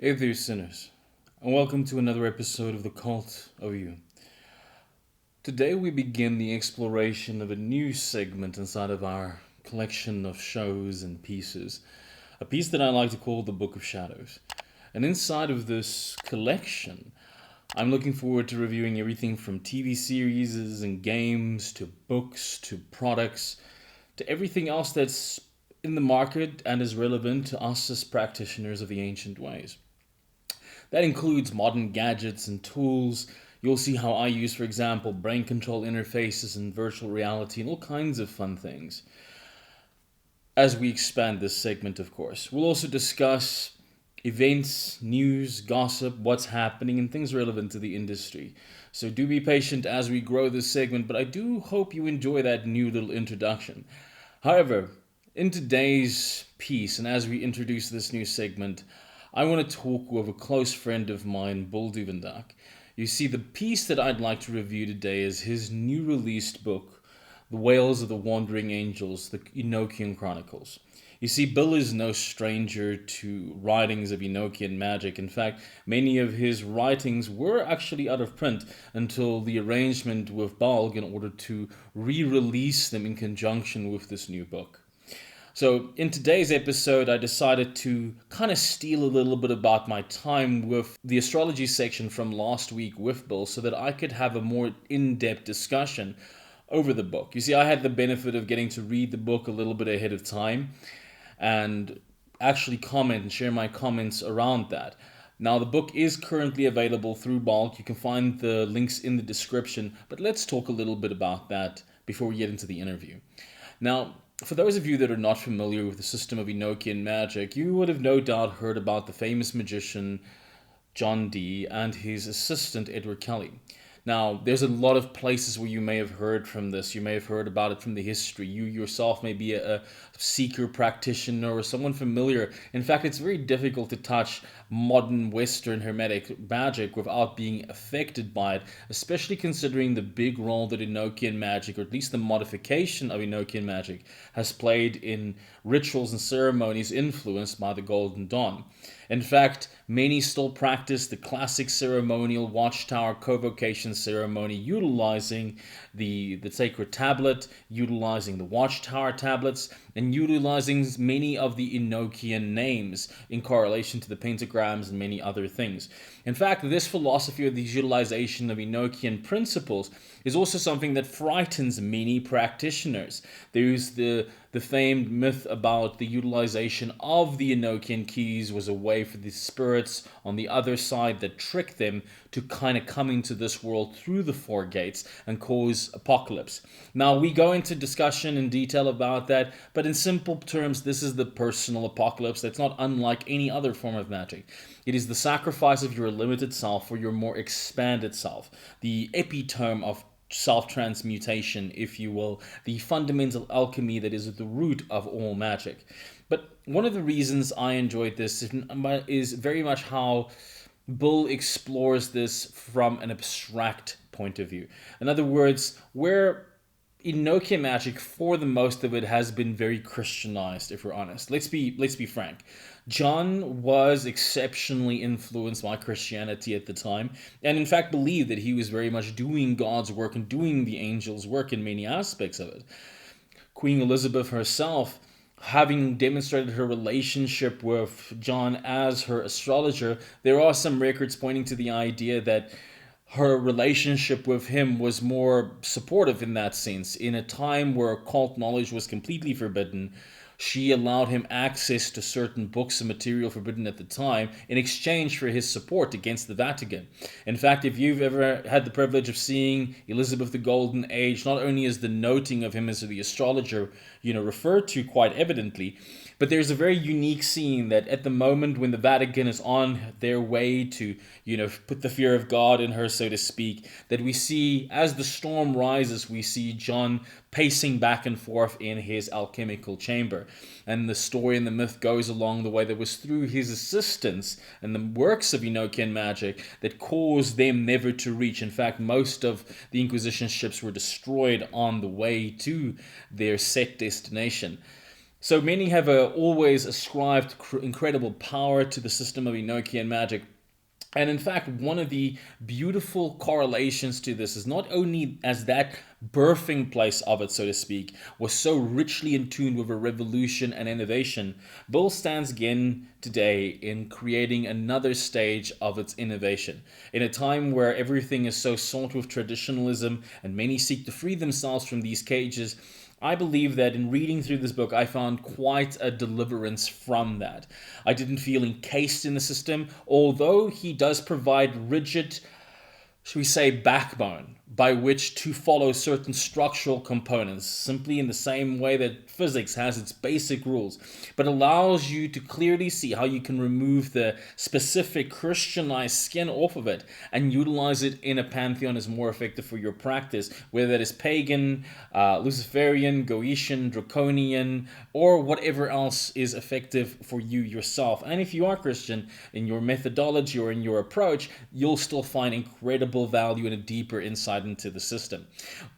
Hey there, sinners, and welcome to another episode of The Cult of You. Today we begin the exploration of a new segment inside of our collection of shows and pieces, a piece that I like to call the Book of Shadows. And inside of this collection, I'm looking forward to reviewing everything from TV series and games to books to products to everything else that's in the market and is relevant to us as practitioners of the ancient ways. That includes modern gadgets and tools. You'll see how I use, for example, brain control interfaces and virtual reality and all kinds of fun things. As we expand this segment, of course, we'll also discuss events, news, gossip, what's happening, and things relevant to the industry. So do be patient as we grow this segment, but I do hope you enjoy that new little introduction. However, in today's piece, and as we introduce this new segment, I want to talk with a close friend of mine, Bill Duvendack. You see, the piece that I'd like to review today is his new released book, The Wails of the Wandering Angels, the Enochian Chronicles. You see, Bill is no stranger to writings of Enochian magic. In fact, many of his writings were actually out of print until the arrangement with Balg in order to re-release them in conjunction with this new book. So, in today's episode, I decided to kind of steal a little bit about my time with the astrology section from last week with Bill so that I could have a more in depth discussion over the book. You see, I had the benefit of getting to read the book a little bit ahead of time and actually comment and share my comments around that. Now, the book is currently available through Balk. You can find the links in the description, but let's talk a little bit about that before we get into the interview. Now, for those of you that are not familiar with the system of Enochian magic, you would have no doubt heard about the famous magician John Dee and his assistant Edward Kelly. Now, there's a lot of places where you may have heard from this. You may have heard about it from the history. You yourself may be a seeker practitioner or someone familiar. In fact, it's very difficult to touch modern Western Hermetic magic without being affected by it, especially considering the big role that Enochian magic, or at least the modification of Enochian magic, has played in rituals and ceremonies influenced by the Golden Dawn. In fact, many still practice the classic ceremonial watchtower convocation ceremony utilizing the sacred tablet, utilizing the watchtower tablets, and utilizing many of the Enochian names in correlation to the pentagrams and many other things. In fact, this philosophy of the utilization of Enochian principles is also something that frightens many practitioners. There's the famed myth about the utilization of the Enochian keys was a way for the spirits on the other side that trick them to kind of come into this world through the four gates and cause apocalypse. Now, we go into discussion in detail about that, but in simple terms, this is the personal apocalypse that's not unlike any other form of magic. It is the sacrifice of your limited self for your more expanded self, the epitome of self-transmutation, if you will, the fundamental alchemy that is at the root of all magic. But one of the reasons I enjoyed this is very much how Bull explores this from an abstract point of view. In other words, where Enochian magic, for the most of it, has been very Christianized, if we're honest. Let's be frank. John was exceptionally influenced by Christianity at the time, and in fact believed that he was very much doing God's work and doing the angels' work in many aspects of it. Queen Elizabeth herself, having demonstrated her relationship with John as her astrologer, there are some records pointing to the idea that her relationship with him was more supportive in that sense. In a time where occult knowledge was completely forbidden, she allowed him access to certain books and material forbidden at the time in exchange for his support against the Vatican. In fact, if you've ever had the privilege of seeing Elizabeth the Golden Age, not only is the noting of him as the astrologer, referred to quite evidently, but there's a very unique scene that at the moment when the Vatican is on their way to, put the fear of God in her, so to speak, that we see, as the storm rises, we see John pacing back and forth in his alchemical chamber. And the story and the myth goes along the way that was through his assistance and the works of Enochian magic that caused them never to reach. In fact, most of the Inquisition ships were destroyed on the way to their set destination. So many have always ascribed incredible power to the system of Enochian magic. And in fact, one of the beautiful correlations to this is not only as that birthing place of it, so to speak, was so richly in tune with a revolution and innovation, Bill stands again today in creating another stage of its innovation. In a time where everything is so sought with traditionalism and many seek to free themselves from these cages, I believe that in reading through this book, I found quite a deliverance from that. I didn't feel encased in the system, although he does provide rigid, should we say, backbone by which to follow certain structural components, simply in the same way that physics has its basic rules, but allows you to clearly see how you can remove the specific Christianized skin off of it and utilize it in a pantheon as more effective for your practice, whether that is pagan, Luciferian, Goetian, Draconian, or whatever else is effective for you yourself. And if you are Christian, in your methodology or in your approach, you'll still find incredible value and a deeper insight into the system.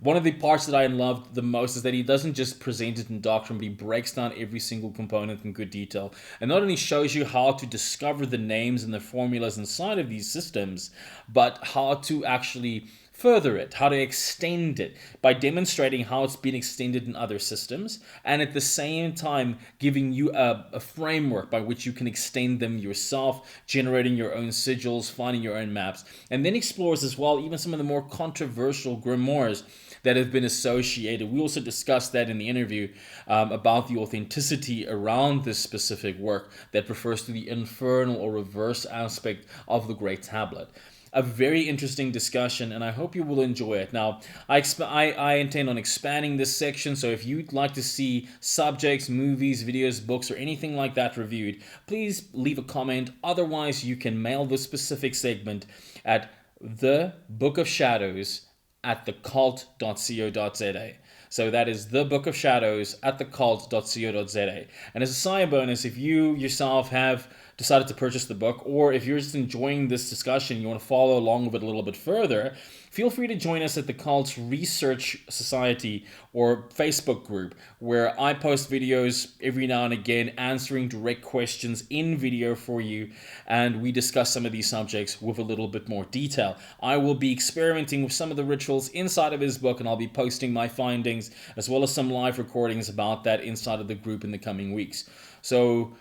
One of the parts that I loved the most is that he doesn't just present it in doctrine, but he breaks down every single component in good detail, and not only shows you how to discover the names and the formulas inside of these systems, but how to actually further it, how to extend it by demonstrating how it's been extended in other systems, and at the same time giving you a framework by which you can extend them yourself, generating your own sigils, finding your own maps, and then explores as well even some of the more controversial grimoires that have been associated. We also discussed that in the interview about the authenticity around this specific work that refers to the infernal or reverse aspect of the Great Tablet. A very interesting discussion, and I hope you will enjoy it. Now, I intend on expanding this section, so if you'd like to see subjects, movies, videos, books, or anything like that reviewed, please leave a comment. Otherwise, you can mail this specific segment at the Book of Shadows at thecult.co.za. So that is the Book of Shadows at thecult.co.za. And as a side bonus, if you yourself have decided to purchase the book, or if you're just enjoying this discussion and you want to follow along with it a little bit further, feel free to join us at the Cult's Research Society or Facebook group, where I post videos every now and again answering direct questions in video for you, and we discuss some of these subjects with a little bit more detail. I will be experimenting with some of the rituals inside of his book, and I'll be posting my findings as well as some live recordings about that inside of the group in the coming weeks. So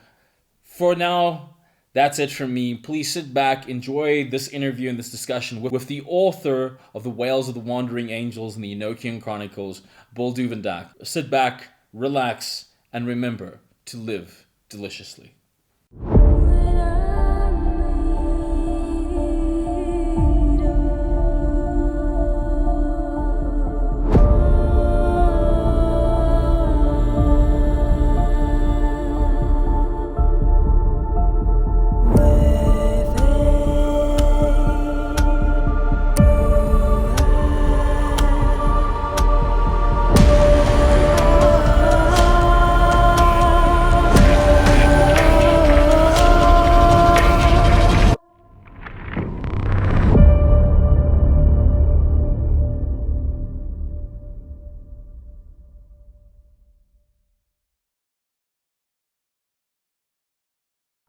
for now, that's it from me. Please sit back, enjoy this interview and this discussion with the author of the Wails of the Wandering Angels and the Enochian Chronicles, Bill Duvendack. Sit back, relax, and remember to live deliciously.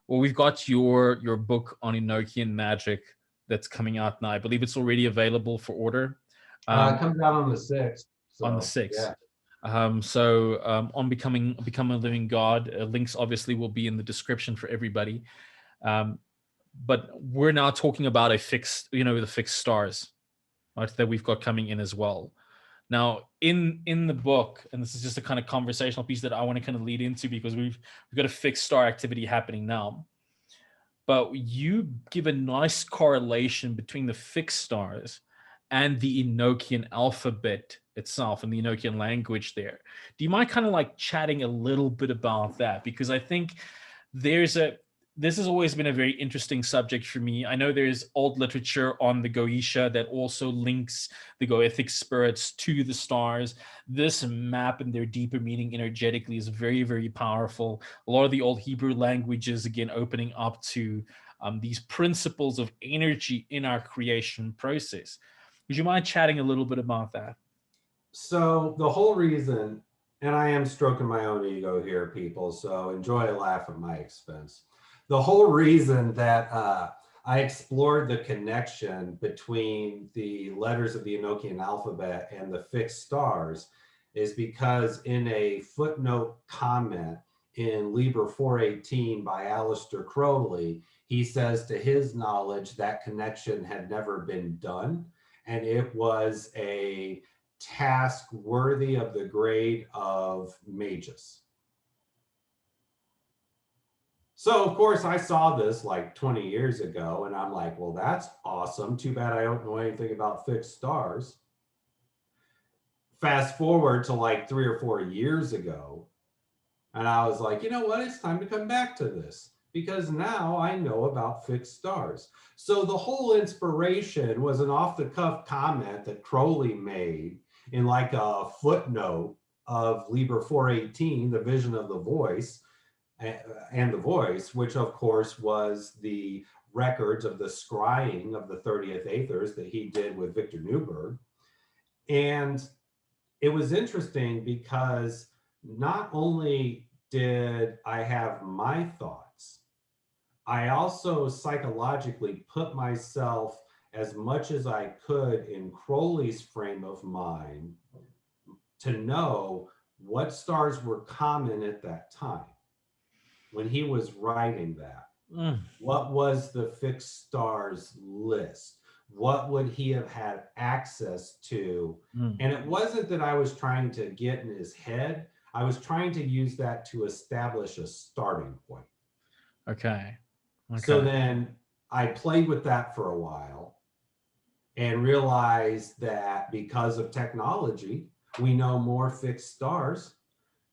Well, we've got your book on Enochian magic that's coming out now. I believe it's already available for order. It comes out on the 6th. So, on the 6th. Yeah. On Become a Living God, links obviously will be in the description for everybody. But we're now talking about the fixed stars, right, that we've got coming in as well. Now, in the book, and this is just a kind of conversational piece that I want to kind of lead into, because we've got a fixed star activity happening now. But you give a nice correlation between the fixed stars and the Enochian alphabet itself and the Enochian language there. Do you mind kind of like chatting a little bit about that? Because I think this has always been a very interesting subject for me. I know there's old literature on the Goetia that also links the Goethic spirits to the stars. This map and their deeper meaning energetically is very, very powerful. A lot of the old Hebrew languages, again, opening up to these principles of energy in our creation process. Would you mind chatting a little bit about that? So the whole reason And I am stroking my own ego here, people. So enjoy a laugh at my expense. The whole reason that I explored the connection between the letters of the Enochian alphabet and the fixed stars is because in a footnote comment in Liber 418 by Aleister Crowley, he says to his knowledge that connection had never been done. And it was a task worthy of the grade of magus. So, of course, I saw this like 20 years ago, and I'm like, well, that's awesome. Too bad I don't know anything about fixed stars. Fast forward to like 3 or 4 years ago, and I was like, you know what? It's time to come back to this because now I know about fixed stars. So the whole inspiration was an off the cuff comment that Crowley made in like a footnote of Liber 418, the vision of the voice and the voice, which of course was the records of the scrying of the 30th Aethers that he did with Victor Newberg. And it was interesting because not only did I have my thoughts, I also psychologically put myself as much as I could in Crowley's frame of mind to know what stars were common at that time when he was writing that. What was the fixed stars list? What would he have had access to? And it wasn't that I was trying to get in his head. I was trying to use that to establish a starting point. Okay. So then I played with that for a while and realized that because of technology, we know more fixed stars.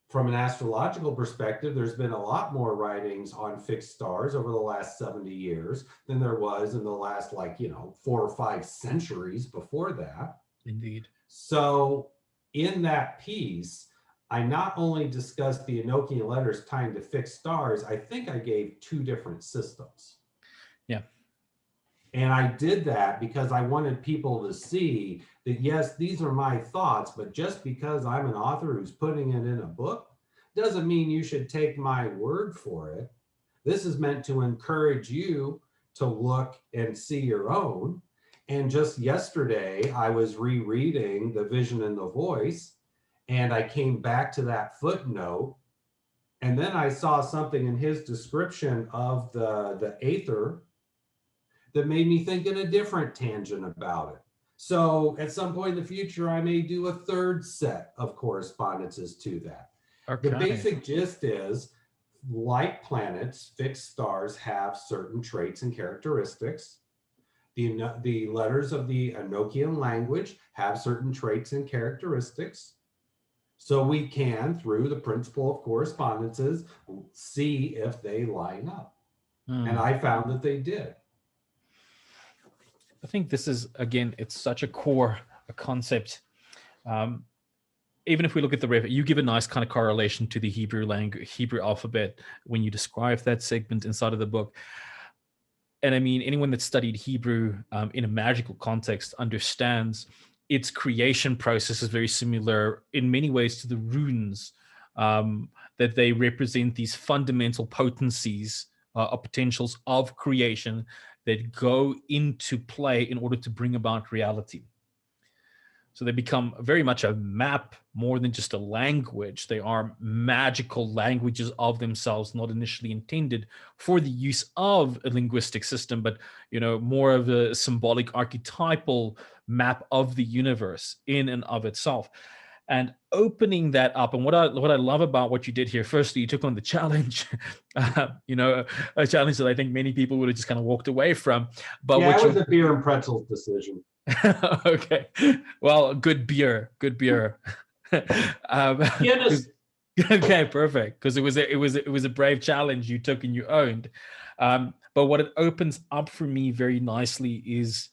From an astrological perspective, there's been a lot more writings on fixed stars over the last 70 years than there was in the last 4 or 5 centuries before that. Indeed. So in that piece, I not only discussed the Enochian letters tying to fixed stars, I think I gave 2 different systems. Yeah. And I did that because I wanted people to see that, yes, these are my thoughts, but just because I'm an author who's putting it in a book doesn't mean you should take my word for it. This is meant to encourage you to look and see your own. And just yesterday, I was rereading The Vision and the Voice, and I came back to that footnote. And then I saw something in his description of the Aether that made me think in a different tangent about it. So at some point in the future, I may do a 3rd set of correspondences to that. Okay. The basic gist is, like planets, fixed stars have certain traits and characteristics. The letters of the Enochian language have certain traits and characteristics. So we can, through the principle of correspondences, see if they line up. And I found that they did. I think this is, again, it's such a core concept. Even if we look at the you give a nice kind of correlation to the Hebrew language, Hebrew alphabet, when you describe that segment inside of the book. And I mean, anyone that studied Hebrew in a magical context understands its creation process is very similar in many ways to the runes, that they represent these fundamental potencies or potentials of creation that go into play in order to bring about reality. So they become very much a map more than just a language. They are magical languages of themselves, not initially intended for the use of a linguistic system, but more of a symbolic archetypal map of the universe in and of itself. And opening that up, and what I love about what you did here, firstly, you took on the challenge, a challenge that I think many people would have just kind of walked away from. But yeah, it was a beer and pretzels decision. Okay, well, good beer. Okay, perfect, because it was a brave challenge you took and you owned. But what it opens up for me very nicely is,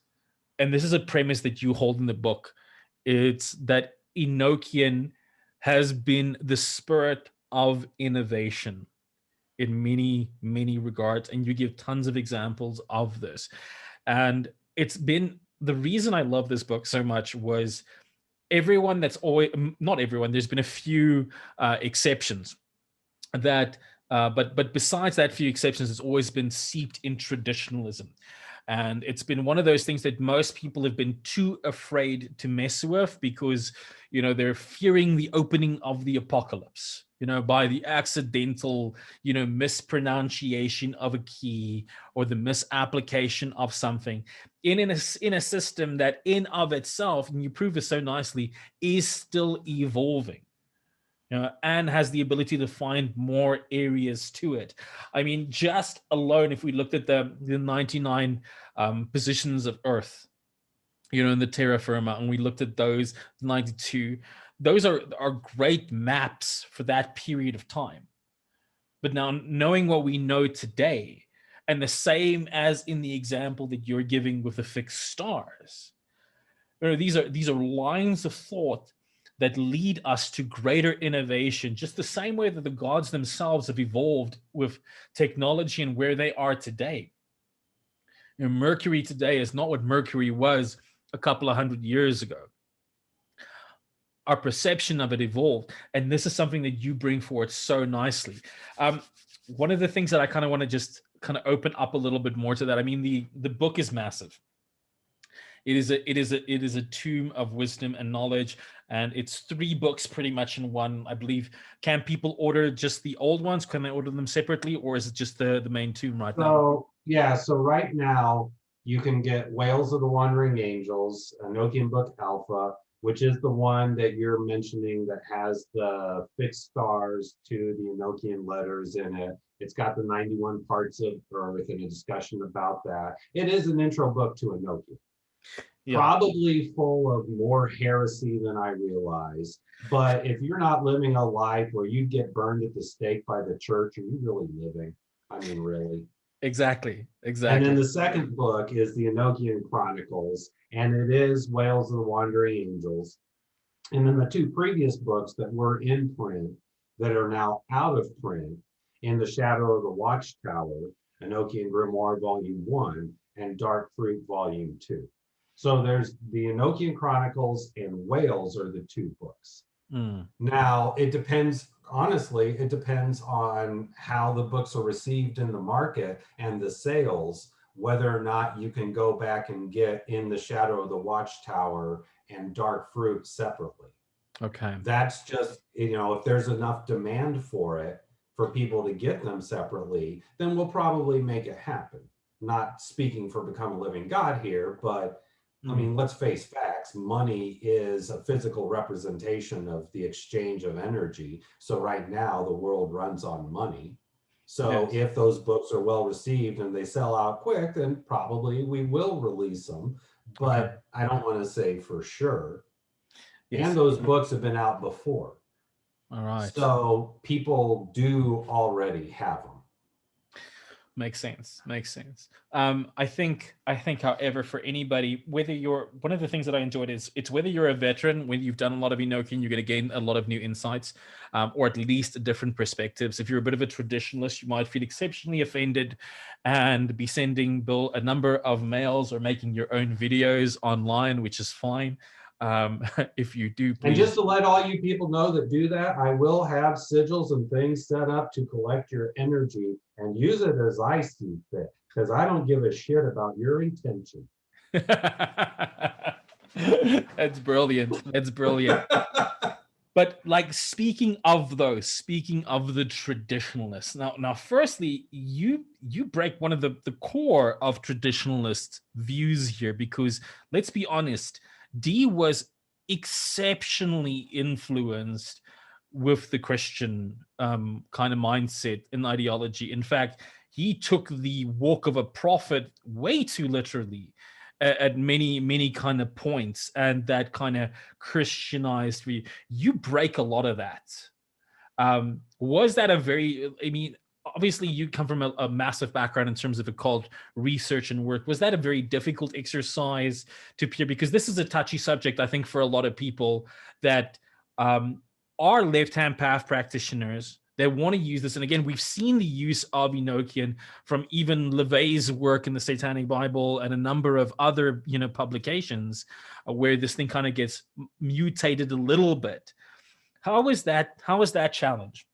and this is a premise that you hold in the book, it's that Enochian has been the spirit of innovation in many, many regards, and you give tons of examples of this. And it's been, the reason I love this book so much was everyone that's always, not everyone, there's been a few exceptions that but besides that few exceptions, it's always been seeped in traditionalism, and it's been one of those things that most people have been too afraid to mess with because they're fearing the opening of the apocalypse, by the accidental mispronunciation of a key or the misapplication of something in a system that in of itself, and you prove this so nicely, is still evolving, and has the ability to find more areas to it. I mean, just alone, if we looked at the 99 positions of Earth, in the terra firma, and we looked at those 92, those are great maps for that period of time. But now, knowing what we know today, and the same as in the example that you're giving with the fixed stars, these are lines of thought that lead us to greater innovation, just the same way that the gods themselves have evolved with technology and where they are today. Mercury today is not what Mercury was a couple of hundred years ago. Our perception of it evolved, and this is something that you bring forward so nicely. One of the things that I kind of want to just kind of open up a little bit more to that. I mean, the book is massive. It is a tomb of wisdom and knowledge, and it's 3 books pretty much in one, I believe. Can people order just the old ones? Can they order them separately, or is it just the main tomb right now? So yeah, so right now you can get Wails of the Wandering Angels, Enochian Book Alpha, which is the one that you're mentioning that has the fixed stars to the Enochian letters in it. It's got the 91 parts of Earth and a discussion about that. It is an intro book to Enochian. Yeah. Probably full of more heresy than I realize. But if you're not living a life where you get burned at the stake by the church, are you really living? I mean, really? Exactly. And then the second book is the Enochian Chronicles, and it is Wails of the Wandering Angels. And then the 2 previous books that were in print that are now out of print, In the Shadow of the Watchtower, Enochian Grimoire Volume 1, and Dark Fruit Volume 2. So there's the Enochian Chronicles and Wails are the 2 books. Now, it depends, honestly, it depends on how the books are received in the market and the sales, whether or not you can go back and get In the Shadow of the Watchtower and Dark Fruit separately. Okay. That's just, if there's enough demand for it, for people to get them separately, then we'll probably make it happen. Not speaking for Become a Living God here, but I mean, let's face facts. Money is a physical representation of the exchange of energy. So right now, the world runs on money. So if those books are well received and they sell out quick, then probably we will release them. But I don't want to say for sure. Yes. And those books have been out before. All right. So people do already have them. Makes sense. I think, however, for anybody, whether you're, one of the things that I enjoyed is it's whether you're a veteran, when you've done a lot of Enochian, you're going to gain a lot of new insights, or at least different perspectives. If you're a bit of a traditionalist, you might feel exceptionally offended and be sending Bill a number of mails or making your own videos online, which is fine. If you do, please. And just to let all you people know that do that, I will have sigils and things set up to collect your energy and use it as I see fit, because I don't give a shit about your intention. That's brilliant. But like, speaking of the traditionalists, now firstly, you break one of the core of traditionalist views here, because let's be honest, Dee was exceptionally influenced with the Christian kind of mindset and ideology. In fact, he took the walk of a prophet way too literally at many kind of points, and that kind of Christianized view. You break a lot of that. Was that obviously you come from a massive background in terms of occult research and work. Was that a very difficult exercise to peer? Because this is a touchy subject, I think, for a lot of people that are left-hand path practitioners They want to use this. And again, we've seen the use of Enochian from even LaVey's work in the Satanic Bible and a number of other, publications where this thing kind of gets mutated a little bit. How is that? How is that challenge?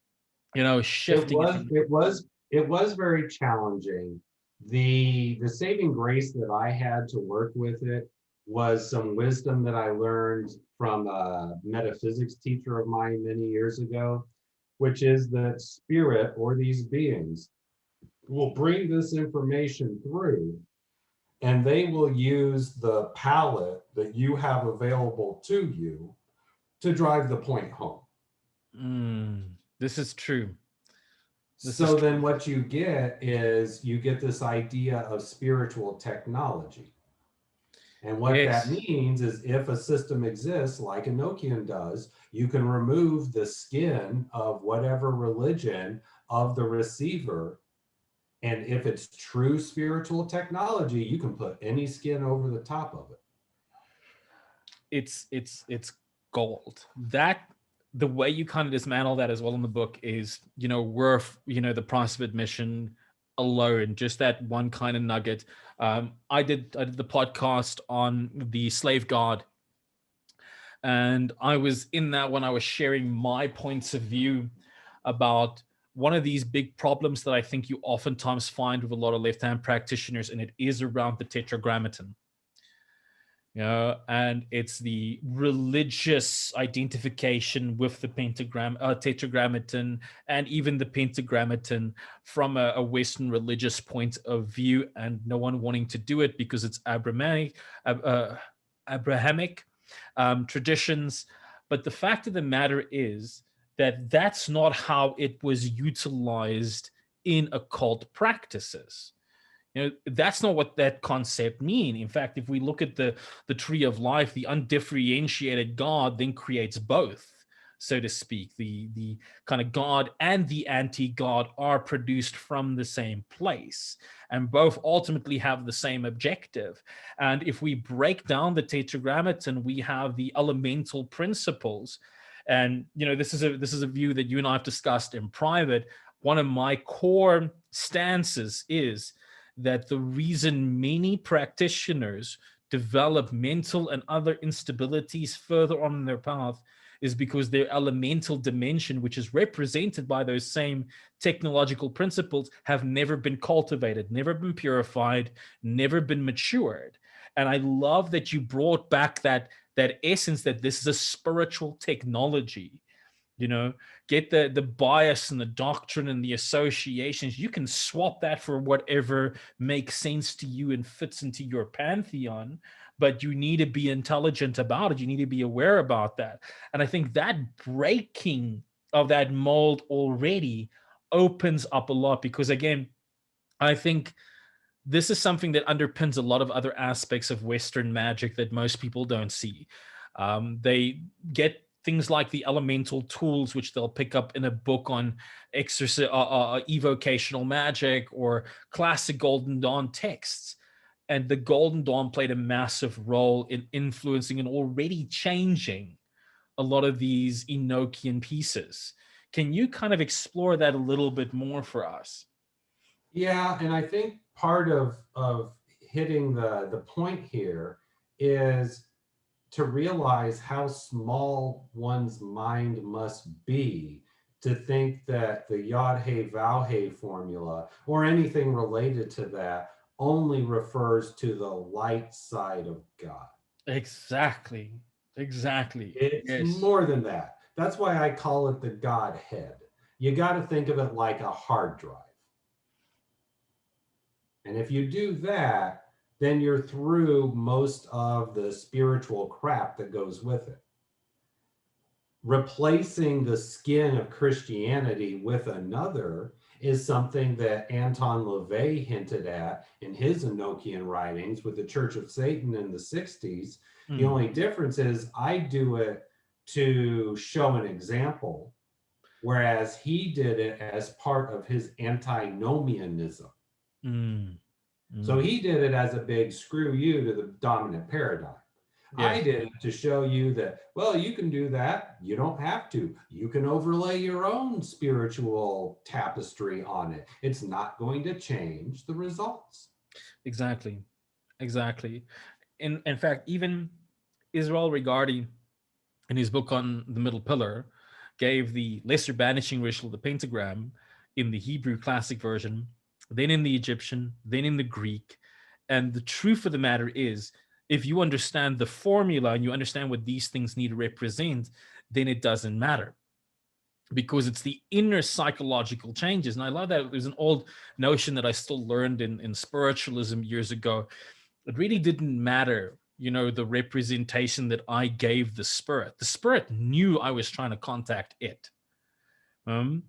It Shifting it was from. it was it was very challenging. The saving grace that I had to work with it was some wisdom that I learned from a metaphysics teacher of mine many years ago, which is that spirit or these beings will bring this information through, and they will use the palette that you have available to you to drive the point home. This is true. This is So true. then what you get this idea of spiritual technology. And what that Yes. means is if a system exists like Enochian does, you can remove the skin of whatever religion of the receiver. And if it's true spiritual technology, you can put any skin over the top of it. It's gold. That the way you kind of dismantle that as well in the book is, worth, the price of admission alone, just that one kind of nugget. I did the podcast on the slave god, and I was in that when I was sharing my points of view about one of these big problems that I think you oftentimes find with a lot of left-hand practitioners, and it is around the tetragrammaton. And it's the religious identification with the tetragrammaton, and even the pentagrammaton from a Western religious point of view, and no one wanting to do it because it's Abrahamic traditions. But the fact of the matter is that that's not how it was utilized in occult practices. That's not what that concept mean. In fact, if we look at the tree of life, the undifferentiated God then creates both, so to speak. The kind of God and the anti-God are produced from the same place, and both ultimately have the same objective. And if we break down the tetragrammaton, we have the elemental principles. And this is a view that you and I have discussed in private. One of my core stances is that the reason many practitioners develop mental and other instabilities further on in their path is because their elemental dimension, which is represented by those same technological principles, have never been cultivated, never been purified, never been matured. And I love that you brought back that essence that this is a spiritual technology. you know get the bias and the doctrine and the associations. You can swap that for whatever makes sense to you and fits into your pantheon, but you need to be intelligent about it. You need to be aware about that. And I think that breaking of that mold already opens up a lot, because again, I think this is something that underpins a lot of other aspects of Western magic that most people don't see. They get things like the elemental tools, which they'll pick up in a book on evocational magic or classic Golden Dawn texts. And the Golden Dawn played a massive role in influencing and already changing a lot of these Enochian pieces. Can you kind of explore that a little bit more for us? Yeah, and I think part of hitting the point here is to realize how small one's mind must be to think that the Yod He Vav He formula or anything related to that only refers to the light side of God. Exactly. Exactly. It's Yes. more than that. That's why I call it the Godhead. You got to think of it like a hard drive. And if you do that, then you're through most of the spiritual crap that goes with it. Replacing the skin of Christianity with another is something that Anton LaVey hinted at in his Enochian writings with the Church of Satan in the 60s. The Mm, only difference is I do it to show an example, whereas he did it as part of his antinomianism. mm, So mm. he did it as a big screw you to the dominant paradigm. I Yes. did it to show you that, well, you can do that. You don't have to. You can overlay your own spiritual tapestry on it. It's not going to change the results. Exactly. Exactly. In fact, even Israel Regardie, in his book on the middle pillar, gave the lesser banishing ritual, the pentagram, in the Hebrew classic version, then in the Egyptian, then in the Greek. And the truth of the matter is, if you understand the formula and you understand what these things need to represent, then it doesn't matter, because it's the inner psychological changes. And I love that. There's an old notion that I still learned in spiritualism years ago. It really didn't matter, the representation that I gave the spirit. The spirit knew I was trying to contact it. Um,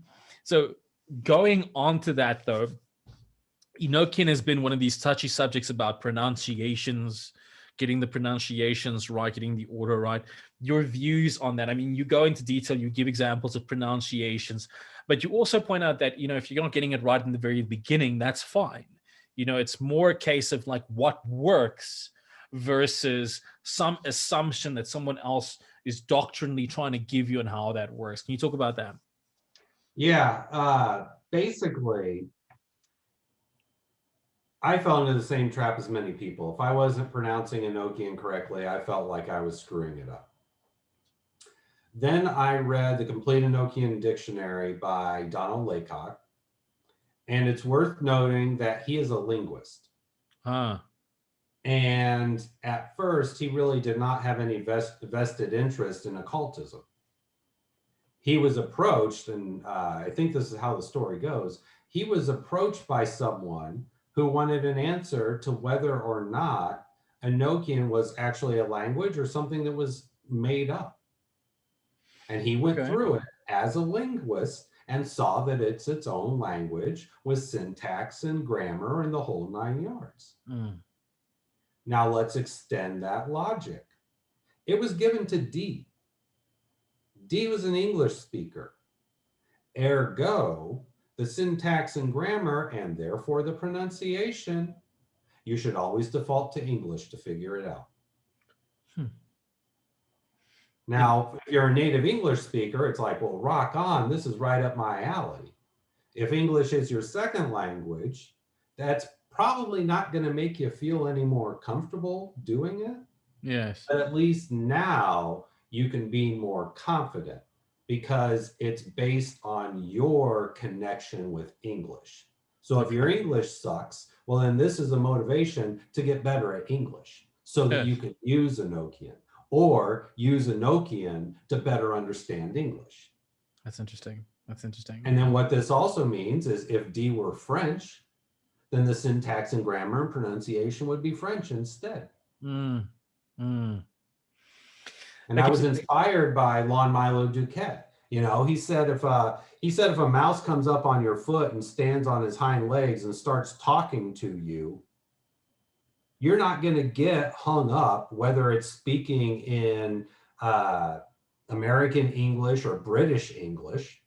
so going on to that, though, Enochian has been one of these touchy subjects about pronunciations, getting the pronunciations right, getting the order right. Your views on that? I mean, you go into detail, you give examples of pronunciations, but you also point out that, if you're not getting it right in the very beginning, that's fine. It's more a case of like what works versus some assumption that someone else is doctrinally trying to give you and how that works. Can you talk about that? Yeah, basically, I fell into the same trap as many people. If I wasn't pronouncing Enochian correctly, I felt like I was screwing it up. Then I read the Complete Enochian Dictionary by Donald Laycock, and it's worth noting that he is a linguist. Ah, And at first, he really did not have any vested interest in occultism. He was approached, and I think this is how the story goes. He was approached by someone who wanted an answer to whether or not Enochian was actually a language or something that was made up. And he went okay. through it as a linguist and saw that it's its own language with syntax and grammar and the whole 9 yards. Mm. Now let's extend that logic. It was given to D. D was an English speaker. Ergo, the syntax and grammar, and therefore the pronunciation, you should always default to English to figure it out. Hmm. Now, if you're a native English speaker, it's like, well, rock on, this is right up my alley. If English is your second language, that's probably not going to make you feel any more comfortable doing it. Yes. But at least now you can be more confident because it's based on your connection with English. So if your English sucks, well, then this is a motivation to get better at English so that Yes. you can use Enochian or use Enochian to better understand English. That's interesting. That's interesting. And then what this also means is if D were French, then the syntax and grammar and pronunciation would be French instead. Mm. Mm. And Like I it's was inspired by Lon Milo Duquette. He said if a mouse comes up on your foot and stands on his hind legs and starts talking to you, you're not going to get hung up whether it's speaking in American English or British English.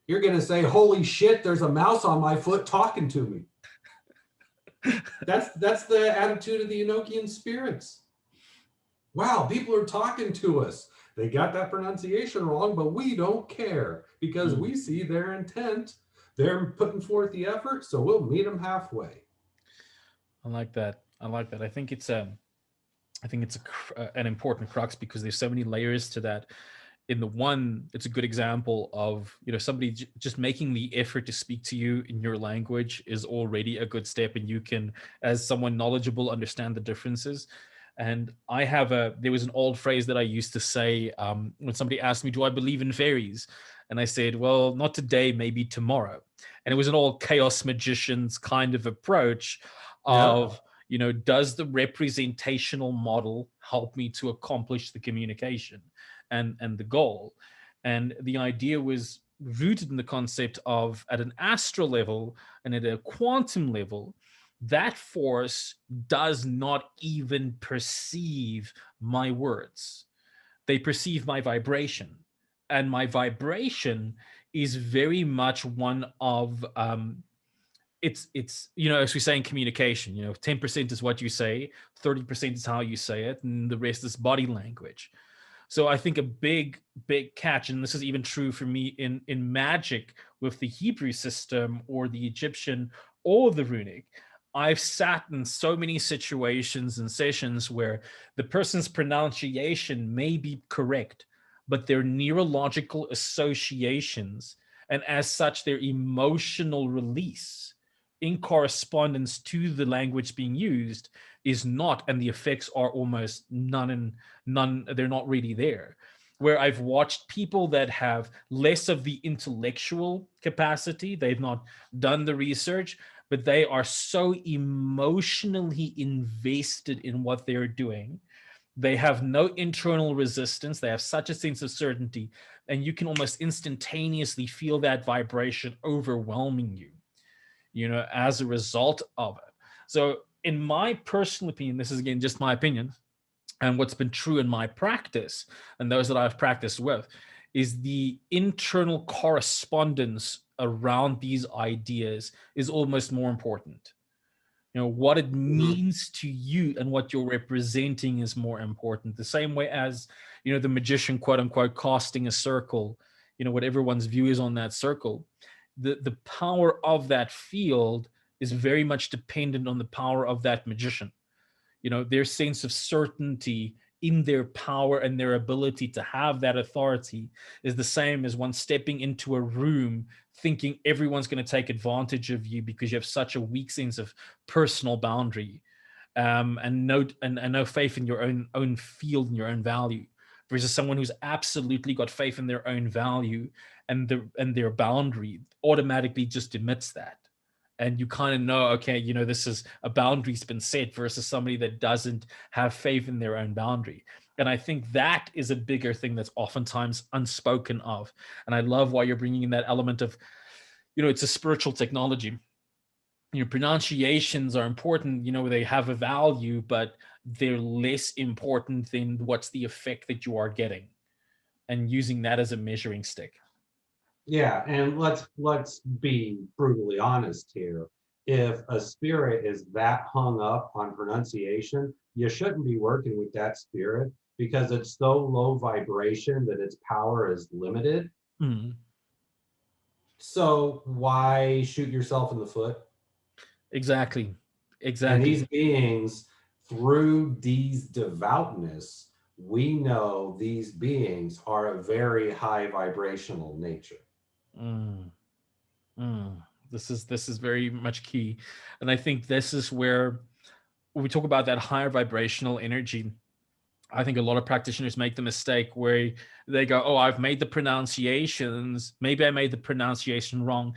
You're going to say, "Holy shit! There's a mouse on my foot talking to me." That's the attitude of the Enochian spirits. Wow, people are talking to us. They got that pronunciation wrong, but we don't care because we see their intent. They're putting forth the effort, so we'll meet them halfway. I like that. I like that. I think it's an important crux because there's so many layers to that. In the one, it's a good example of somebody just making the effort to speak to you in your language is already a good step, and you can, as someone knowledgeable, understand the differences. And there was an old phrase that I used to say when somebody asked me, do I believe in fairies? And I said, well, not today, maybe tomorrow. And it was an old chaos magicians kind of approach Yep. of, does the representational model help me to accomplish the communication and the goal? And the idea was rooted in the concept of, at an astral level and at a quantum level, that force does not even perceive my words. They perceive my vibration. And my vibration is very much one of it's as we say in communication, 10% is what you say, 30% is how you say it, and the rest is body language. So I think a big catch, and this is even true for me in magic with the Hebrew system or the Egyptian or the runic. I've sat in so many situations and sessions where the person's pronunciation may be correct, but their neurological associations, and as such their emotional release in correspondence to the language being used, is not, and the effects are almost none, they're not really there. Where I've watched people that have less of the intellectual capacity, they've not done the research, but they are so emotionally invested in what they're doing. They have no internal resistance. They have such a sense of certainty, and you can almost instantaneously feel that vibration overwhelming you, as a result of it. So, in my personal opinion, this is again just my opinion, and what's been true in my practice and those that I've practiced with, is the internal correspondence around these ideas is almost more important. What it Mhm. means to you and what you're representing is more important. The same way as, the magician, quote unquote, casting a circle, what everyone's view is on that circle. The power of that field is very much dependent on the power of that magician. Their sense of certainty in their power and their ability to have that authority is the same as one stepping into a room thinking everyone's going to take advantage of you because you have such a weak sense of personal boundary, and no faith in your own field and your own value, versus someone who's absolutely got faith in their own value and their boundary automatically just emits that. And you kind of know, okay, this is a boundary's been set, versus somebody that doesn't have faith in their own boundary. And I think that is a bigger thing that's oftentimes unspoken of. And I love why you're bringing in that element of, it's a spiritual technology. Pronunciations are important, they have a value, but they're less important than what's the effect that you are getting, and using that as a measuring stick. Yeah, and let's be brutally honest here. If a spirit is that hung up on pronunciation, you shouldn't be working with that spirit because it's so low vibration that its power is limited. Mm, So why shoot yourself in the foot? exactly. And Exactly. these beings, through these devoutness, we know these beings are a very high vibrational nature. Mm. Mm, this is very much key, and I think this is where when we talk about that higher vibrational energy, I think a lot of practitioners make the mistake where they go, "Oh, I've made the pronunciations. Maybe I made the pronunciation wrong.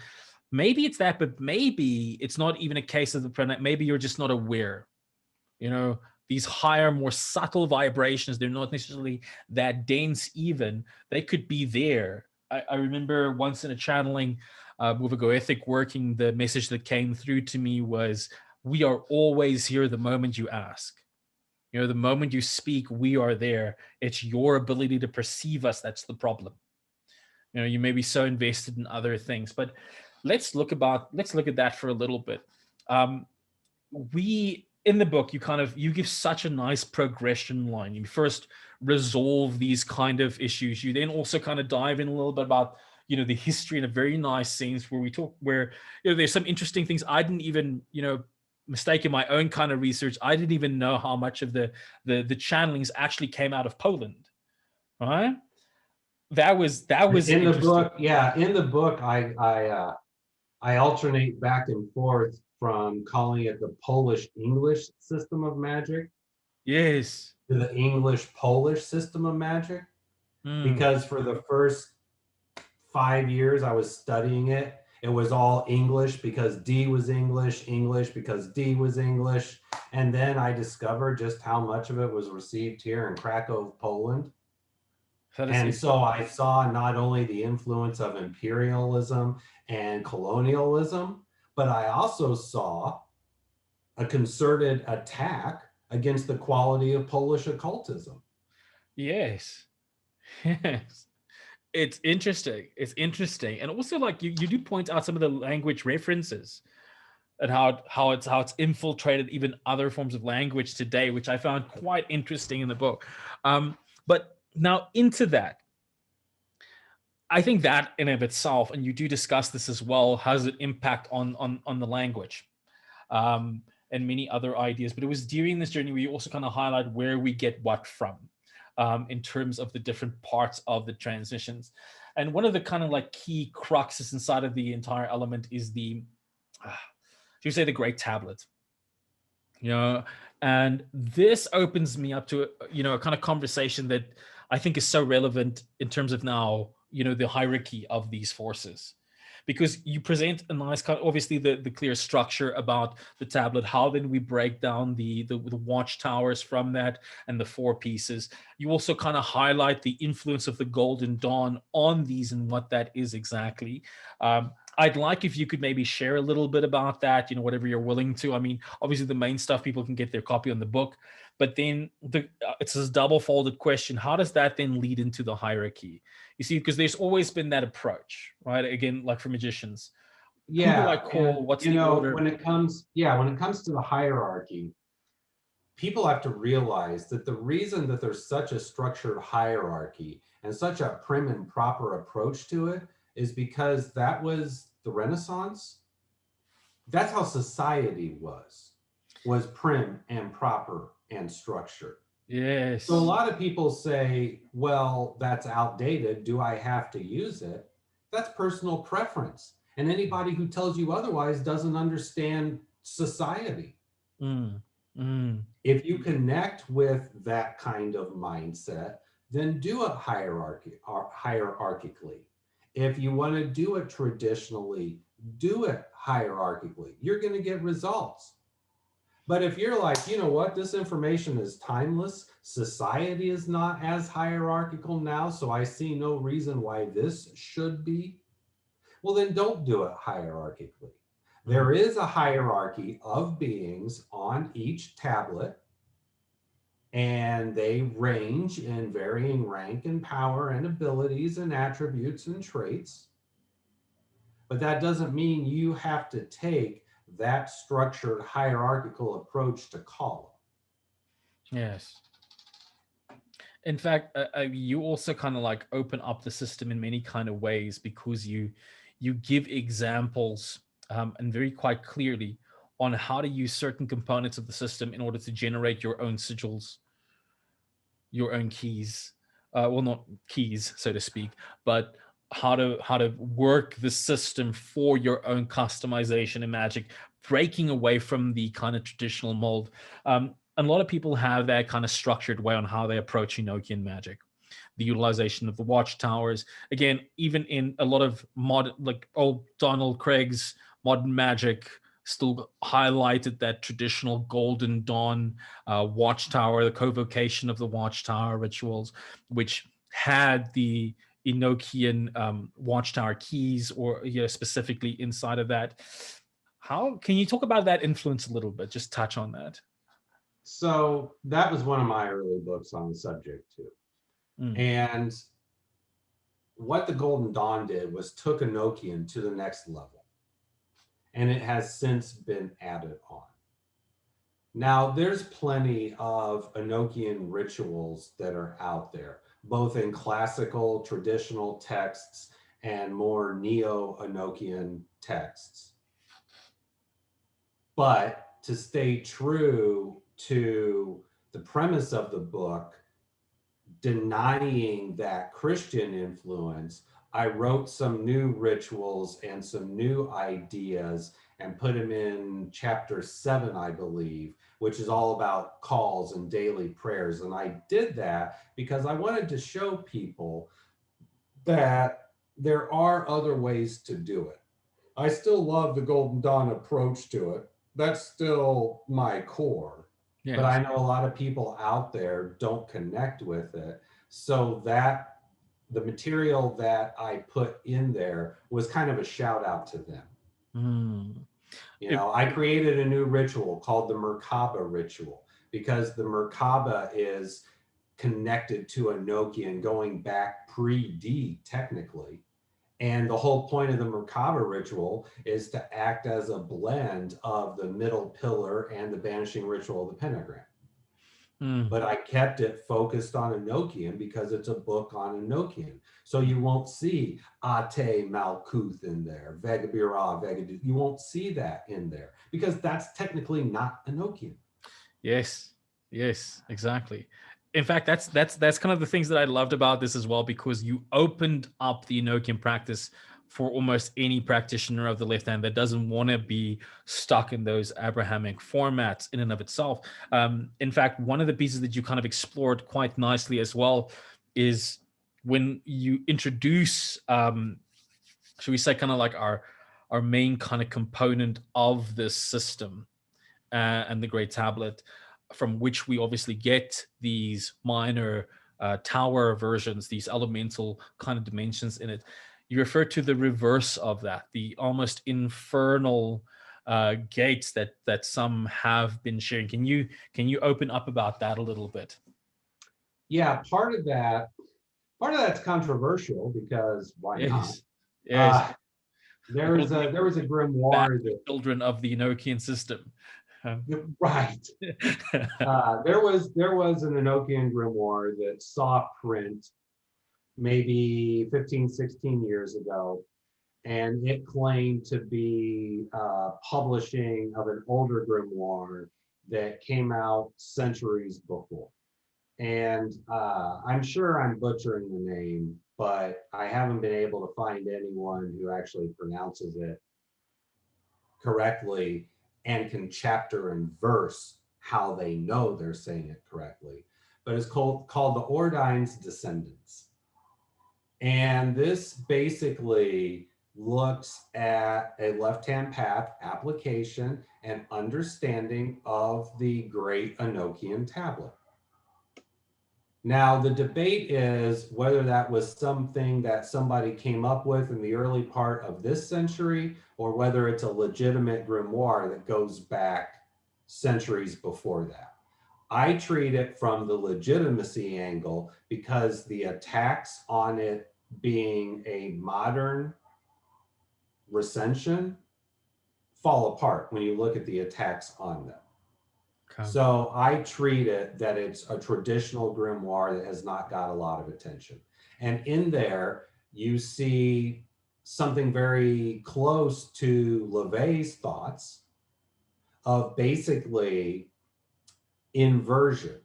Maybe it's that, but maybe it's not even a case of the maybe you're just not aware." You know, these higher, more subtle vibrations, they're not necessarily that dense, even. They could be there. I remember once in a channeling with a Goethic working, the message that came through to me was, "We are always here the moment you ask." The moment you speak, we are there. It's your ability to perceive us that's the problem. You may be so invested in other things, but let's look at that for a little bit. Um, we in the book, you give such a nice progression line. You first resolve these kind of issues, you then also kind of dive in a little bit about the history in a very nice sense, where we talk where there's some interesting things I didn't even mistake in my own kind of research. I didn't even know how much of the channelings actually came out of Poland. Right. That was In the interesting. book, yeah, in the book, I alternate back and forth from calling it the Polish English system of magic Yes. to the English Polish system of magic, Mm. because for the first 5 years I was studying it, it was all English because D was English, English because D was English. And then I discovered just how much of it was received here in Krakow, Poland. That is And so interesting. I saw not only the influence of imperialism and colonialism, but I also saw a concerted attack against the quality of Polish occultism. Yes. Yes. It's interesting. It's interesting. And also, like, you do point out some of the language references. and how it's infiltrated even other forms of language today, which I found quite interesting in the book. But now into that, I think that in of itself, and you do discuss this as well, has an impact on the language, and many other ideas. But it was during this journey where you also kind of highlight where we get what from, in terms of the different parts of the transitions. And one of the kind of like key cruxes inside of the entire element is the, should you say, the Great Tablet. You know, and this opens me up to a kind of conversation that I think is so relevant in terms of now, the hierarchy of these forces, because you present a nice kind of, obviously the clear structure about the tablet, how then we break down the watchtowers from that, and the four pieces. You also kind of highlight the influence of the Golden Dawn on these and what that is exactly. I'd like if you could maybe share a little bit about that, whatever you're willing to. I mean, obviously the main stuff people can get their copy on the book, but then it's this double folded question. How does that then lead into the hierarchy? You see, because there's always been that approach, right? Again, like for magicians, who do I Yeah, call? and What's the order? when it comes to the hierarchy, people have to realize that the reason that there's such a structured hierarchy and such a prim and proper approach to it is because that was the Renaissance. That's how society was prim and proper and structured. So a Yes. lot of people say, well, that's outdated. Do I have to use it? That's personal preference. And anybody who tells you otherwise doesn't understand society. Mm, mm, If you connect with that kind of mindset, then do it hierarchically. If you want to do it traditionally, do it hierarchically. You're going to get results. But if you're like, you know what, this information is timeless, society is not as hierarchical now, so I see no reason why this should be, well, then don't do it hierarchically. mm. There is a hierarchy of beings on each tablet, and they range in varying rank and power and abilities and attributes and traits. But that doesn't mean you have to take that structured hierarchical approach to call Yes. In fact, you also kind of like open up the system in many kind of ways, because you give examples, and very quite clearly, on how to use certain components of the system in order to generate your own sigils, your own keys. Well, not keys, so to speak, but how to work the system for your own customization and magic, breaking away from the kind of traditional mold. And a lot of people have that kind of structured way on how they approach Enochian magic, the utilization of the watchtowers. Again, even in a lot of modern, like old Donald Craig's modern magic, still highlighted that traditional Golden Dawn watchtower, the convocation of the watchtower rituals, which had the Enochian watchtower keys, or specifically inside of that. How can you talk about that influence a little bit? Just touch on that. So that was one of my early books on the subject too. Mm. And what the Golden Dawn did was took Enochian to the next level, and it has since been added on. Now, there's plenty of Enochian rituals that are out there, both in classical, traditional texts and more neo Enochian texts. But to stay true to the premise of the book, denying that Christian influence, I wrote some new rituals and some new ideas and put them in chapter 7, I believe, which is all about calls and daily prayers. And I did that because I wanted to show people that there are other ways to do it. I still love the Golden Dawn approach to it. That's still my core. But Yes. I know a lot of people out there don't connect with it. So that the material that I put in there was kind of a shout out to them. Mm. You If, know, I created a new ritual called the Merkaba ritual because the Merkaba is connected to Enochian going back pre-D technically, And the whole point of the Merkaba ritual is to act as a blend of the middle pillar and the banishing ritual of the pentagram. Mm. But I kept it focused on Enochian because it's a book on Enochian. So you won't see Ate Malkuth in there, Vegabira, Vegadu. You won't see that in there because that's technically not Enochian. Yes, yes, exactly. In fact, that's kind of the things that I loved about this as well, because you opened up the Enochian practice for almost any practitioner of the left hand that doesn't want to be stuck in those Abrahamic formats in and of itself. In fact, one of the pieces that you kind of explored quite nicely as well is when you introduce, should we say, kind of like our main kind of component of this system, and the Great Tablet, from which we obviously get these minor tower versions, these elemental kind of dimensions in it. You refer to the reverse of that, the almost infernal gates that some have been sharing. Can you open up about that a little bit? Yeah, part of that's controversial because why not? Yes, yes. Uh, We call there was a bad grimoire that children of the Enochian system. right. There was an Enochian grimoire that saw print maybe 15, 16 years ago, and it claimed to be publishing of an older grimoire that came out centuries before. And I'm sure I'm butchering the name, but I haven't been able to find anyone who actually pronounces it correctly and can chapter and verse how they know they're saying it correctly. But it's called the Ordine's Descendants. And this basically looks at a left-hand path application and understanding of the Great Enochian Tablet. Now, the debate is whether that was something that somebody came up with in the early part of this century, or whether it's a legitimate grimoire that goes back centuries before that. I treat it from the legitimacy angle because the attacks on it being a modern recension fall apart when you look at the attacks on them. Okay. So I treat it that it's a traditional grimoire that has not got a lot of attention. And in there, you see something very close to LeVay's thoughts of basically inversion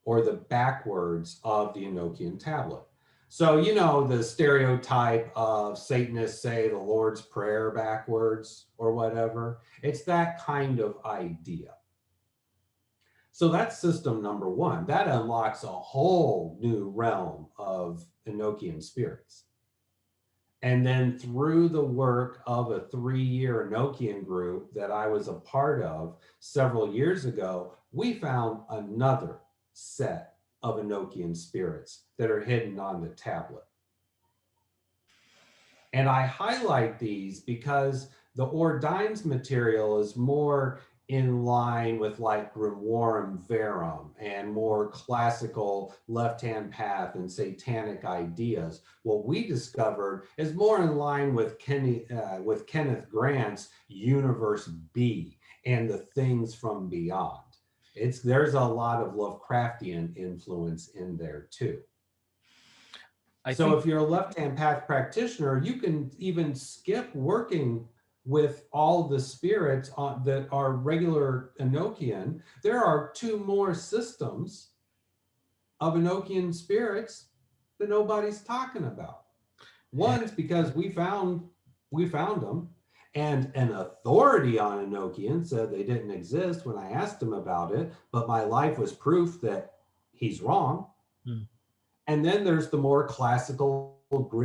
or the backwards of the Enochian tablet. So, the stereotype of Satanists say the Lord's Prayer backwards or whatever, it's that kind of idea. So that's system number one. That unlocks a whole new realm of Enochian spirits. And then through the work of a 3-year Enochian group that I was a part of several years ago, we found another set of Enochian spirits that are hidden on the tablet. And I highlight these because the Ordine's material is more in line with like Grimorum Verum and more classical left-hand path and satanic ideas. What we discovered is more in line with Kenneth Grant's Universe B and the things from beyond. There's a lot of Lovecraftian influence in there too. So if you're a left-hand path practitioner, you can even skip working with all the spirits that are regular Enochian. There are 2 more systems of Enochian spirits that nobody's talking about. One's because we found them, and an authority on Enochian said they didn't exist when I asked him about it, but my life was proof that he's wrong. And then there's the more classical,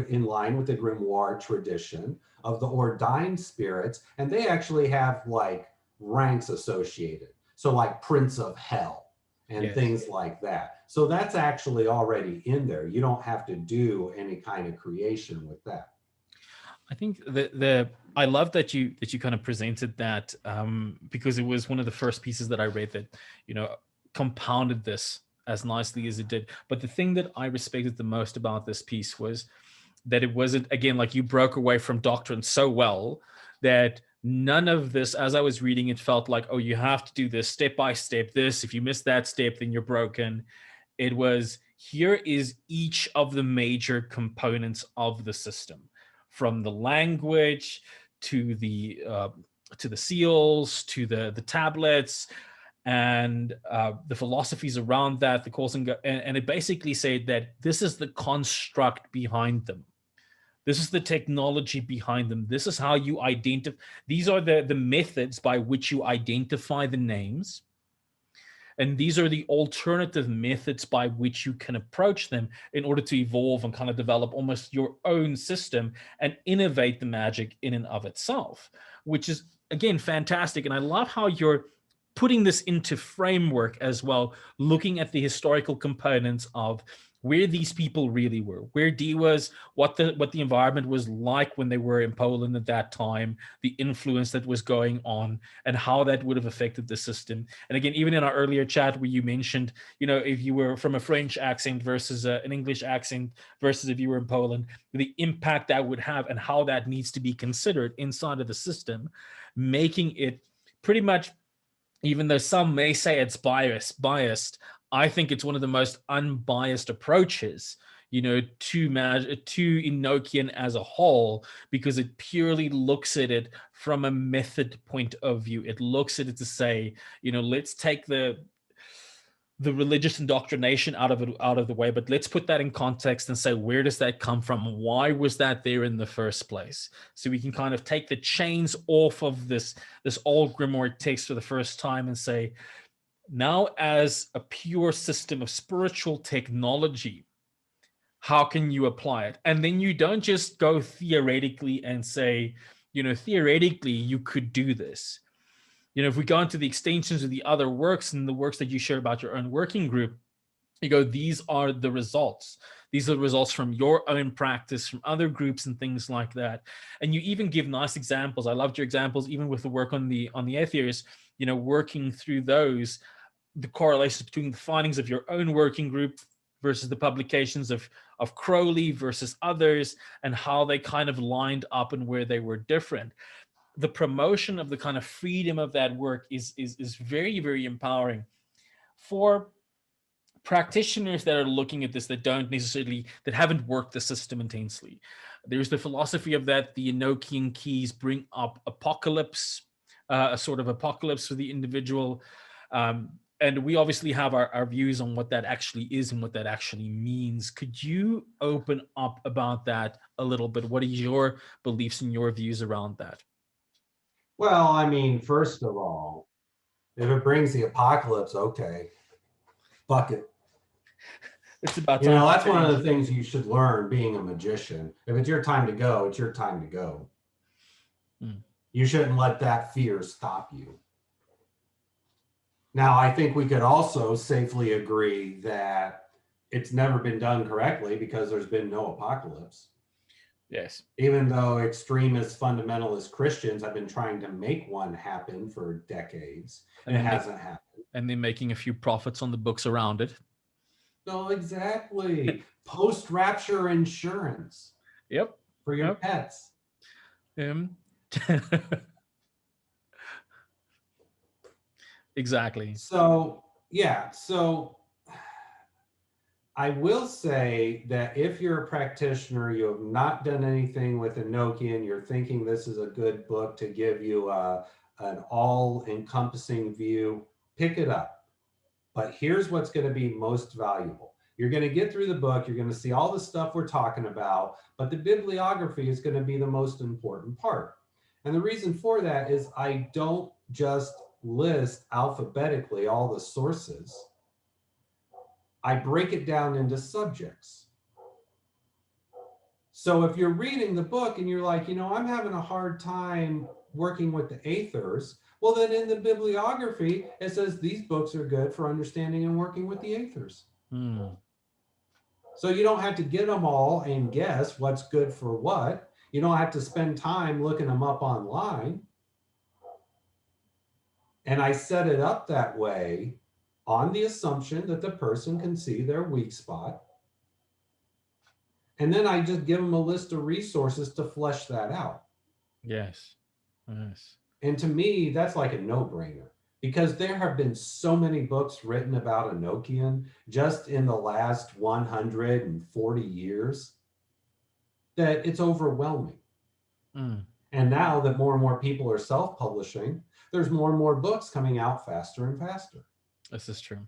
in line with the grimoire tradition of the Ordine spirits, and they actually have like ranks associated. So like Prince of Hell and things like that. So that's actually already in there. You don't have to do any kind of creation with that. I think I love that you kind of presented that, because it was one of the first pieces that I read that compounded this as nicely as it did. But the thing that I respected the most about this piece was that it wasn't, again, like you broke away from doctrine so well that none of this, as I was reading, it felt like, oh, you have to do this step by step. This, if you miss that step, then you're broken. It was, here is each of the major components of the system, from the language to the seals to the tablets and the philosophies around that, the course, and it basically said that this is the construct behind them. This is the technology behind them. This is how you identify. These are the methods by which you identify the names. And these are the alternative methods by which you can approach them in order to evolve and kind of develop almost your own system and innovate the magic in and of itself, which is, again, fantastic. And I love how you're putting this into framework as well, looking at the historical components of where these people really were, where D was, what the environment was like when they were in Poland at that time, the influence that was going on, and how that would have affected the system. And again, even in our earlier chat where you mentioned, if you were from a French accent versus an English accent versus if you were in Poland, the impact that would have and how that needs to be considered inside of the system, making it pretty much, even though some may say it's biased, I think it's one of the most unbiased approaches, to Enochian as a whole, because it purely looks at it from a method point of view. It looks at it to say, let's take the religious indoctrination out of the way, but let's put that in context and say, where does that come from? Why was that there in the first place? So we can kind of take the chains off of this old grimoire text for the first time and say, now as a pure system of spiritual technology, how can you apply it? And then you don't just go theoretically and say, theoretically you could do this. If we go into the extensions of the other works and the works that you share about your own working group, you go, these are the results. These are the results from your own practice, from other groups and things like that. And you even give nice examples. I loved your examples, even with the work on the Aetherius, working through those, the correlations between the findings of your own working group versus the publications of Crowley versus others, and how they kind of lined up and where they were different. The promotion of the kind of freedom of that work is very, very empowering for practitioners that are looking at this, that haven't worked the system intensely. There's the philosophy of that the Enochian keys bring up apocalypse, a sort of apocalypse for the individual. And we obviously have our views on what that actually is and what that actually means. Could you open up about that a little bit? What are your beliefs and your views around that? Well, I mean, first of all, if it brings the apocalypse, okay, fuck it. It's about time. That's one of the things you should learn being a magician. If it's your time to go, it's your time to go. You shouldn't let that fear stop you. Now, I think we could also safely agree that it's never been done correctly because there's been no apocalypse. Yes. Even though extremist fundamentalist Christians have been trying to make one happen for decades, and it hasn't happened. And they're making a few profits on the books around it. No, exactly. Post-rapture insurance. Yep. For your pets. Exactly. So, yeah. So I will say that if you're a practitioner, you have not done anything with Enochian, you're thinking this is a good book to give you an all-encompassing view, pick it up. But here's what's going to be most valuable. You're going to get through the book, you're going to see all the stuff we're talking about, but the bibliography is going to be the most important part. And the reason for that is I don't just list alphabetically all the sources. I break it down into subjects. So if you're reading the book and you're like, I'm having a hard time working with the aethers, well, then in the bibliography, it says these books are good for understanding and working with the aethers. So you don't have to get them all and guess what's good for what. You don't have to spend time looking them up online. And I set it up that way on the assumption that the person can see their weak spot. And then I just give them a list of resources to flesh that out. Yes. Yes. And to me, that's like a no-brainer because there have been so many books written about Enochian just in the last 140 years that it's overwhelming. Mm. And now that more and more people are self-publishing, there's more and more books coming out faster and faster. This is true.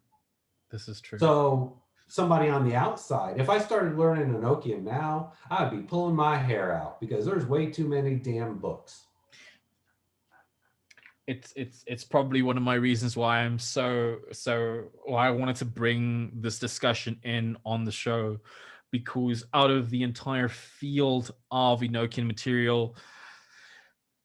This is true. So somebody on the outside, if I started learning Enochian now, I'd be pulling my hair out because there's way too many damn books. It's probably one of my reasons why I'm so why I wanted to bring this discussion in on the show, because out of the entire field of Enochian material,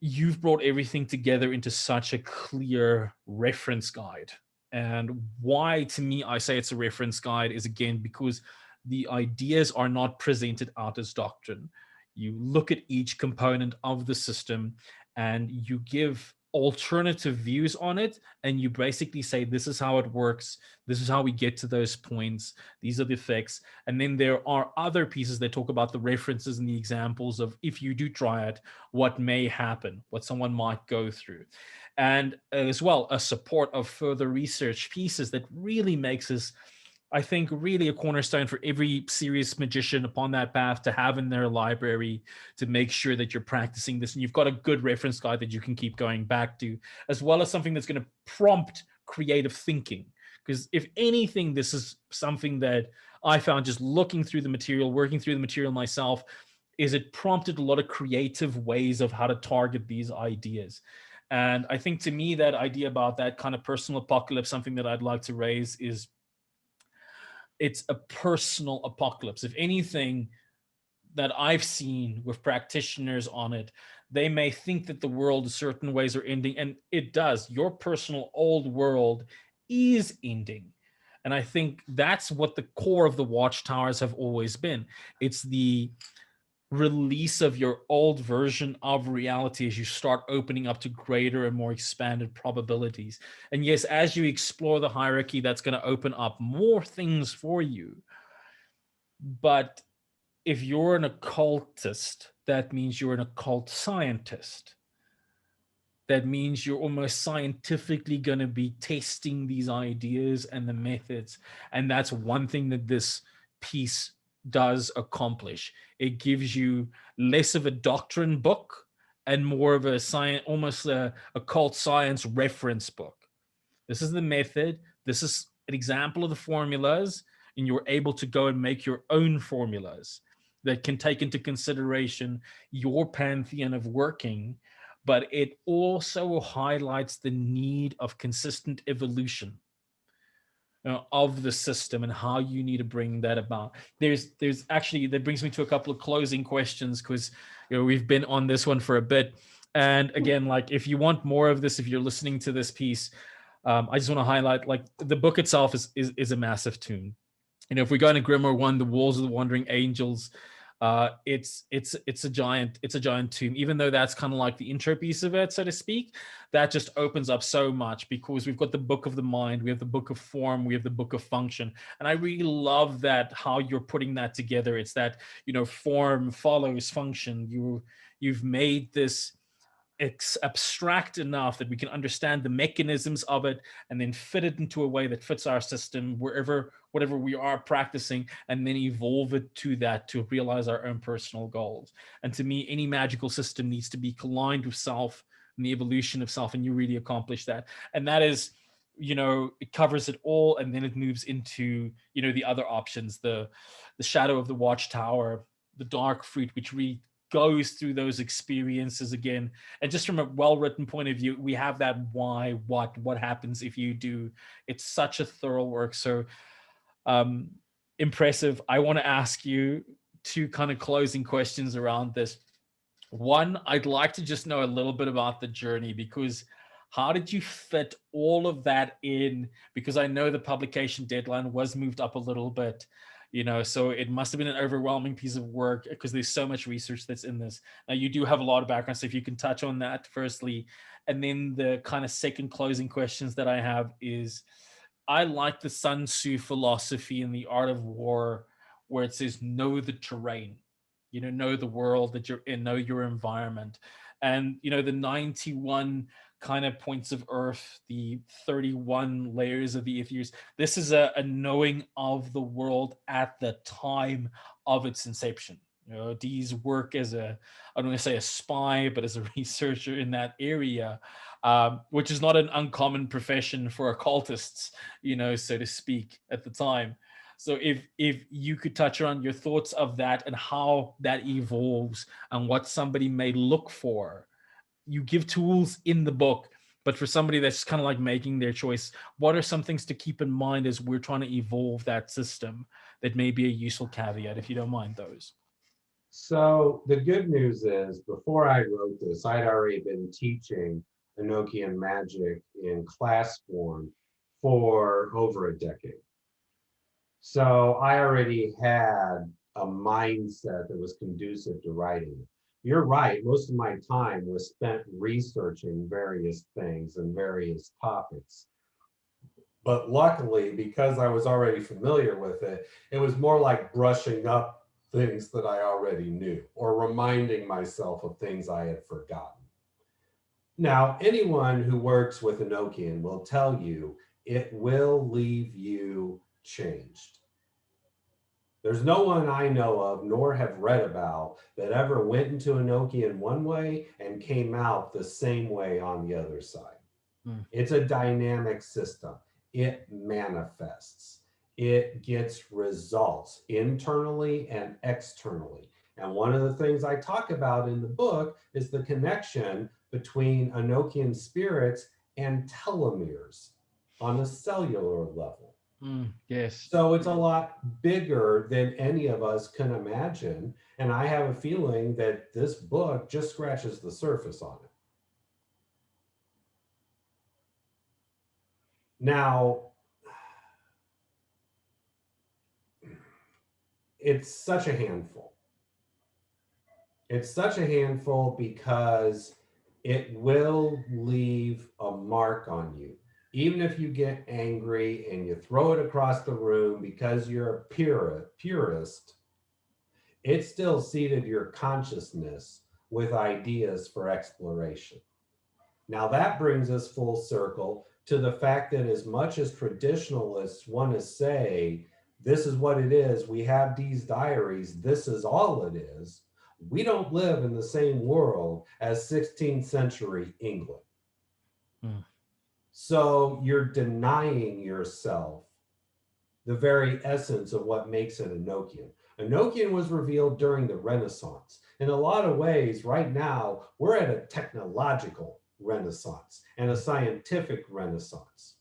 you've brought everything together into such a clear reference guide. And why, to me, I say it's a reference guide is, again, because the ideas are not presented out as doctrine. You look at each component of the system and you give alternative views on it, and you basically say, this is how it works, this is how we get to those points, these are the effects. And then there are other pieces that talk about the references and the examples of, if you do try it, what may happen, what someone might go through. And as well, a support of further research pieces that really makes us, I think, really a cornerstone for every serious magician upon that path to have in their library, to make sure that you're practicing this and you've got a good reference guide that you can keep going back to, as well as something that's going to prompt creative thinking. Because if anything, this is something that I found just looking through the material, working through the material myself, is it prompted a lot of creative ways of how to target these ideas. And I think, to me, that idea about that kind of personal apocalypse, something that I'd like to raise is, it's a personal apocalypse. If anything that I've seen with practitioners on it, they may think that the world in certain ways are ending, and it does. Your personal old world is ending. And I think that's what the core of the Watchtowers have always been. It's the release of your old version of reality as you start opening up to greater and more expanded probabilities. And yes, as you explore the hierarchy, that's going to open up more things for you. But if you're an occultist, that means you're an occult scientist. That means you're almost scientifically going to be testing these ideas and the methods. And that's one thing that this piece does accomplish. It gives you less of a doctrine book and more of a science, almost a occult science reference book. This is the method. This is an example of the formulas, and you're able to go and make your own formulas that can take into consideration your pantheon of working. But it also highlights the need of consistent evolution of the system and how you need to bring that about. There's actually, that brings me to a couple of closing questions, because we've been on this one for a bit. And again, like, if you want more of this, if you're listening to this piece, I just want to highlight, like, the book itself is a massive tome. If we go into Grimoire 1, the Walls of the Wandering Angels, it's a giant tomb. Even though that's kind of like the intro piece of it, so to speak, that just opens up so much, because we've got the Book of the Mind, we have the Book of Form, we have the Book of Function. And I really love that, how you're putting that together. It's that, form follows function. You've made this abstract enough that we can understand the mechanisms of it, and then fit it into a way that fits our system, whatever we are practicing, and then evolve it to that, to realize our own personal goals. And to me, any magical system needs to be aligned with self and the evolution of self, and you really accomplish that. And that is, it covers it all, and then it moves into, the other options, the Shadow of the Watchtower, the Dark Fruit, which really goes through those experiences again. And just from a well-written point of view, we have that why, what happens if you do. It's such a thorough work. So impressive. I want to ask you two kind of closing questions around this. One, I'd like to just know a little bit about the journey, because how did you fit all of that in? Because I know the publication deadline was moved up a little bit, so it must have been an overwhelming piece of work, because there's so much research that's in this. Now, you do have a lot of background, so if you can touch on that firstly. And then the kind of second closing questions that I have is, I like the Sun Tzu philosophy and the art of war. where it says know the terrain, know the world that you're in, know your environment. And the 91 kind of points of earth, the 31 layers of the ethers, this is a knowing of the world at the time of its inception. Dee's work as I don't want to say a spy, but as a researcher in that area, which is not an uncommon profession for occultists, so to speak, at the time. So if you could touch on your thoughts of that and how that evolves and what somebody may look for. You give tools in the book, but for somebody that's kind of like making their choice, what are some things to keep in mind as we're trying to evolve that system that may be a useful caveat, if you don't mind those? So the good news is, before I wrote this, I'd already been teaching Enochian magic in class form for over a decade. So I already had a mindset that was conducive to writing. You're right, most of my time was spent researching various things and various topics. But luckily, because I was already familiar with it, it was more like brushing up things that I already knew or reminding myself of things I had forgotten. Now, anyone who works with Enochian will tell you it will leave you changed. There's no one I know of, nor have read about, that ever went into Enochian one way and came out the same way on the other side. Mm. It's a dynamic system. It manifests. It gets results internally and externally. And one of the things I talk about in the book is the connection between Enochian spirits and telomeres on a cellular level. Yes. So it's a lot bigger than any of us can imagine. And I have a feeling that this book just scratches the surface on it. Now, it's such a handful. It's such a handful because it will leave a mark on you. Even if you get angry and you throw it across the room because you're a purist, it still seeded your consciousness with ideas for exploration. Now, that brings us full circle to the fact that, as much as traditionalists want to say, this is what it is, we have these diaries, this is all it is, we don't live in the same world as 16th century England. Mm. So you're denying yourself the very essence of what makes it Enochian. Enochian was revealed during the Renaissance. In a lot of ways, right now, we're at a technological renaissance and a scientific renaissance.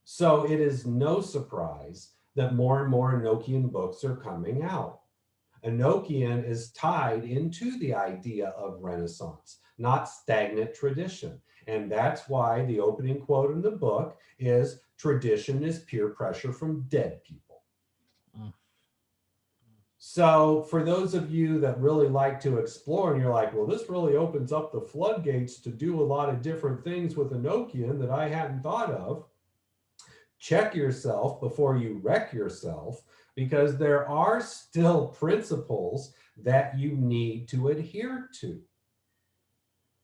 So it is no surprise that more and more Enochian books are coming out. Enochian is tied into the idea of Renaissance, not stagnant tradition. And that's why the opening quote in the book is tradition is peer pressure from dead people. Mm. So, for those of you that really like to explore and you're like, well, this really opens up the floodgates to do a lot of different things with Enochian that I hadn't thought of, check yourself before you wreck yourself, because there are still principles that you need to adhere to.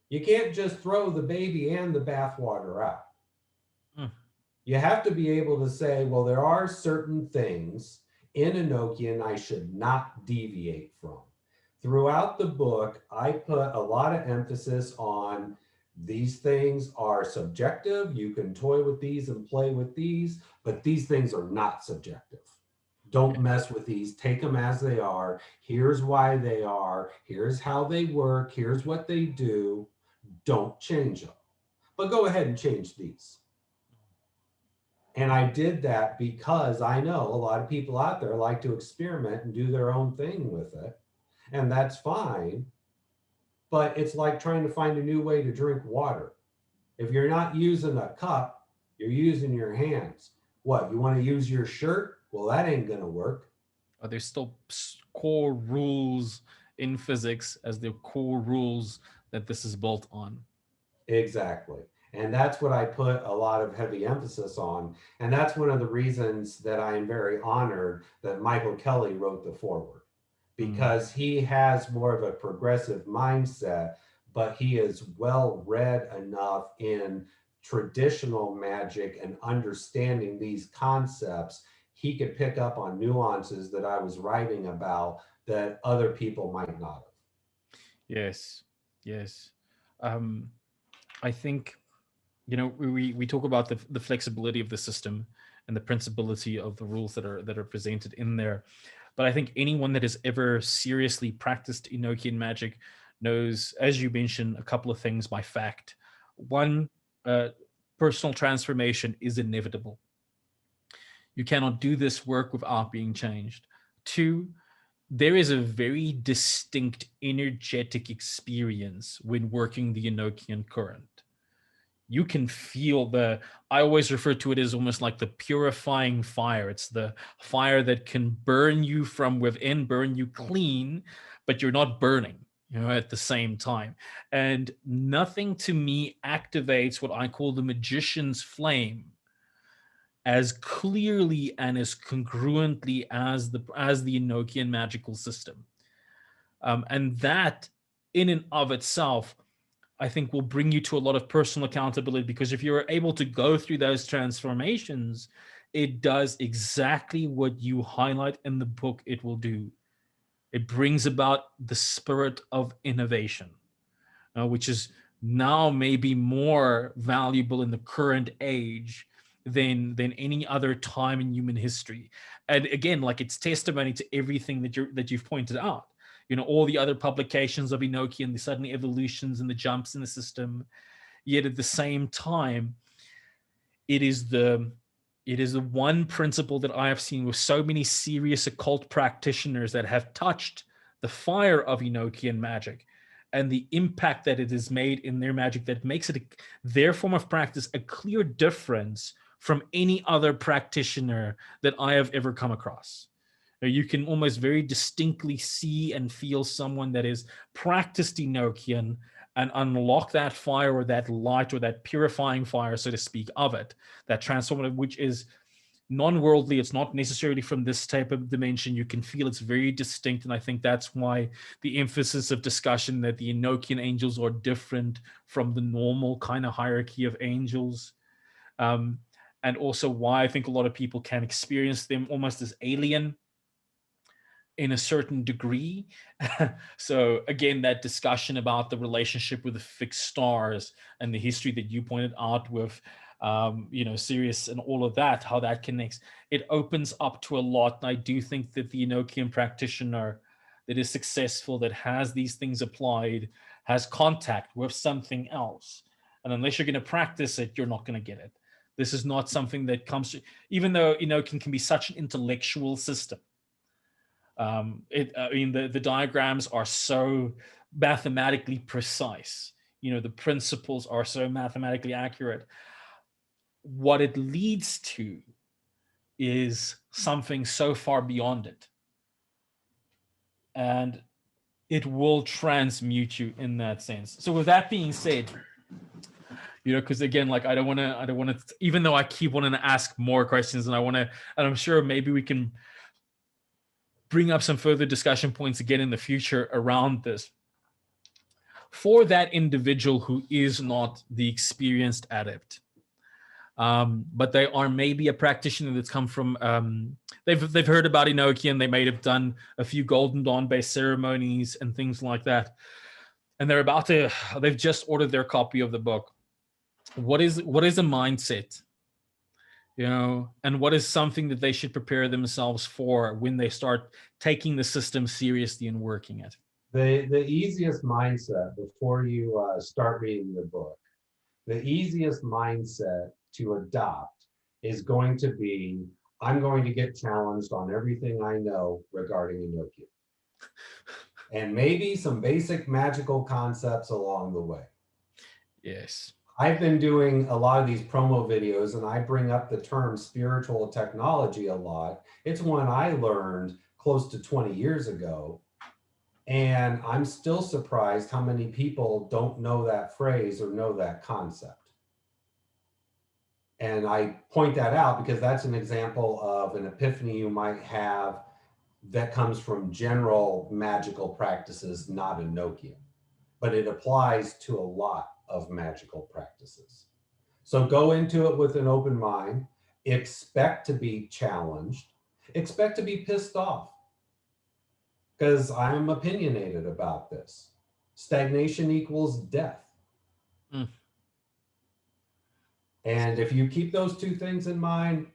You can't just throw the baby and the bathwater out. Mm. You have to be able to say, well, there are certain things in Enochian I should not deviate from. Throughout the book, I put a lot of emphasis on these things are subjective. You can toy with these and play with these, but these things are not subjective. Don't mess with these. Take them as they are. Here's why they are. Here's how they work. Here's what they do. Don't change them. But go ahead and change these. And I did that because I know a lot of people out there like to experiment and do their own thing with it. And that's fine. But it's like trying to find a new way to drink water. If you're not using a cup, you're using your hands. What, you want to use your shirt? Well, that ain't going to work. Are there still core rules in physics as the core rules that this is built on? Exactly. And that's what I put a lot of heavy emphasis on. And that's one of the reasons that I am very honored that Michael Kelly wrote the foreword, Mm. because he has more of a progressive mindset, but he is well read enough in traditional magic and understanding these concepts. He could pick up on nuances that I was writing about that other people might not have. Yes, yes. Um, I think, we talk about the flexibility of the system and the principality of the rules that are presented in there. But I think anyone that has ever seriously practiced Enochian magic knows, as you mentioned, a couple of things by fact. One, uh, personal transformation is inevitable. You cannot do this work without being changed. Two, there is a very distinct energetic experience when working the Enochian current. You can feel I always refer to it as almost like the purifying fire. It's the fire that can burn you from within, burn you clean, but you're not burning, at the same time. And nothing to me activates what I call the magician's flame as clearly and as congruently as the Enochian magical system. And that in and of itself, I think, will bring you to a lot of personal accountability, because if you're able to go through those transformations, it does exactly what you highlight in the book it will do. It brings about the spirit of innovation, which is now maybe more valuable in the current age than any other time in human history. And again, like, it's testimony to everything that you've pointed out. All the other publications of Enochian, the sudden evolutions and the jumps in the system. Yet at the same time, it is the it is the one principle that I have seen with so many serious occult practitioners that have touched the fire of Enochian magic and the impact that it has made in their magic, that makes it their form of practice a clear difference from any other practitioner that I have ever come across. You can almost very distinctly see and feel someone that is practiced Enochian and unlock that fire or that light or that purifying fire, so to speak, of it, that transformative, which is non-worldly. It's not necessarily from this type of dimension. You can feel it's very distinct. And I think that's why the emphasis of discussion that the Enochian angels are different from the normal kind of hierarchy of angels. Um, and also why I think a lot of people can experience them almost as alien in a certain degree. So again, that discussion about the relationship with the fixed stars and the history that you pointed out with, Sirius and all of that, how that connects, it opens up to a lot. And I do think that the Enochian practitioner that is successful, that has these things applied, has contact with something else. And unless you're going to practice it, you're not going to get it. This is not something that comes, even though Enochian can be such an intellectual system. The diagrams are so mathematically precise. The principles are so mathematically accurate. What it leads to is something so far beyond it, and it will transmute you in that sense. So with that being said, because again, like, I don't want to, even though I keep wanting to ask more questions, and I'm sure maybe we can bring up some further discussion points again in the future around this. For that individual who is not the experienced adept, but they are maybe a practitioner that's come from, they've heard about Enochian, they may have done a few Golden Dawn based ceremonies and things like that, and they've just ordered their copy of the book. What is a mindset, and what is something that they should prepare themselves for when they start taking the system seriously and working it? The easiest mindset before you start reading the book, the easiest mindset to adopt is going to be, I'm going to get challenged on everything I know regarding Enochian, and maybe some basic magical concepts along the way. Yes. I've been doing a lot of these promo videos, and I bring up the term spiritual technology a lot. It's one I learned close to 20 years ago. And I'm still surprised how many people don't know that phrase or know that concept. And I point that out because that's an example of an epiphany you might have that comes from general magical practices, not Enochian, but it applies to a lot of magical practices. So go into it with an open mind, expect to be challenged, expect to be pissed off, because I'm opinionated about this. Stagnation equals death. Mm. And if you keep those two things in mind,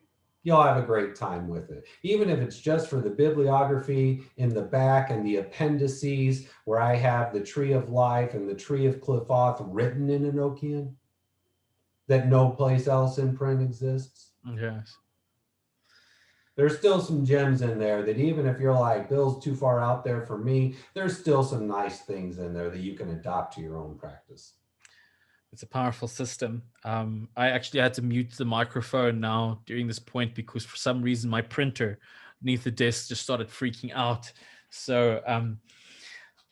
you'll have a great time with it. Even if it's just for the bibliography in the back and the appendices where I have the Tree of Life and the Tree of Qliphoth written in Enochian that no place else in print exists. Yes. There's still some gems in there that even if you're like, Bill's too far out there for me, there's still some nice things in there that you can adopt to your own practice. It's a powerful system. I actually had to mute the microphone now during this point because for some reason my printer beneath the desk just started freaking out. So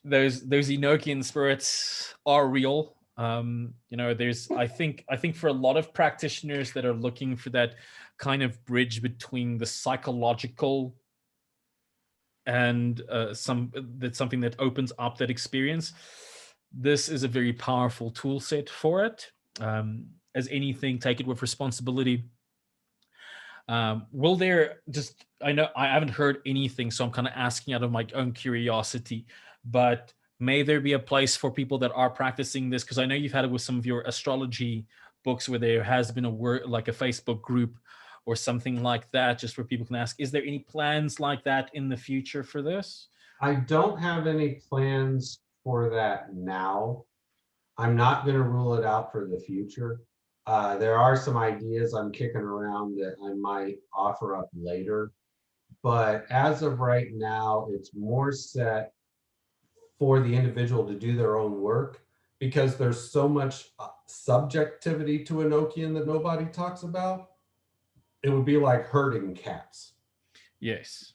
those Enochian spirits are real. There's I think for a lot of practitioners that are looking for that kind of bridge between the psychological and something that opens up that experience, this is a very powerful tool set for it. As anything, take it with responsibility. Will there just, I know I haven't heard anything, so I'm kind of asking out of my own curiosity, but may there be a place for people that are practicing this? Because I know you've had it with some of your astrology books where there has been a word like a Facebook group or something like that, just where people can ask, is there any plans like that in the future for this? I don't have any plans for that now. I'm not going to rule it out for the future. There are some ideas I'm kicking around that I might offer up later. But as of right now, it's more set for the individual to do their own work because there's so much subjectivity to Enochian that nobody talks about. It would be like herding cats. Yes.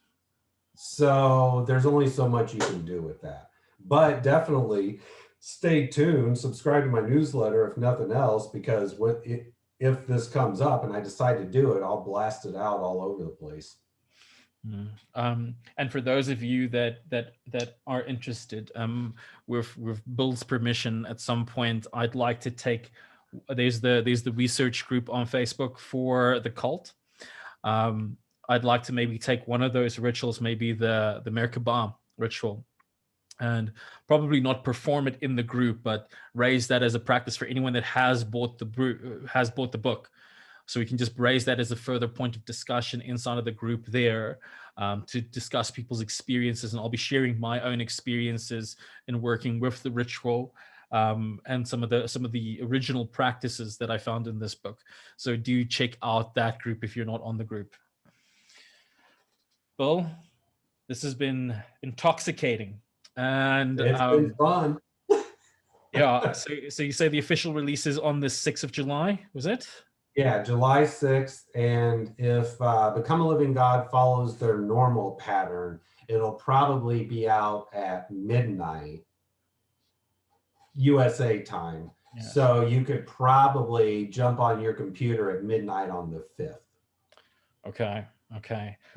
So there's only so much you can do with that. But definitely stay tuned, subscribe to my newsletter if nothing else, because if this comes up and I decide to do it, I'll blast it out all over the place. And for those of you that are interested, with Bill's permission, at some point, I'd like to take. There's the research group on Facebook for the cult. I'd like to maybe take one of those rituals, maybe the Merkaba ritual, and probably not perform it in the group, but raise that as a practice for anyone that has bought the book. So we can just raise that as a further point of discussion inside of the group there, to discuss people's experiences. And I'll be sharing my own experiences in working with the ritual, and some of the original practices that I found in this book. So do check out that group if you're not on the group. Bill, this has been intoxicating. And it's been fun. Yeah, so you say the official release is on the 6th of July, was it? Yeah, July 6th. And if Become a Living God follows their normal pattern, it'll probably be out at midnight USA time. Yes. So you could probably jump on your computer at midnight on the 5th. Okay.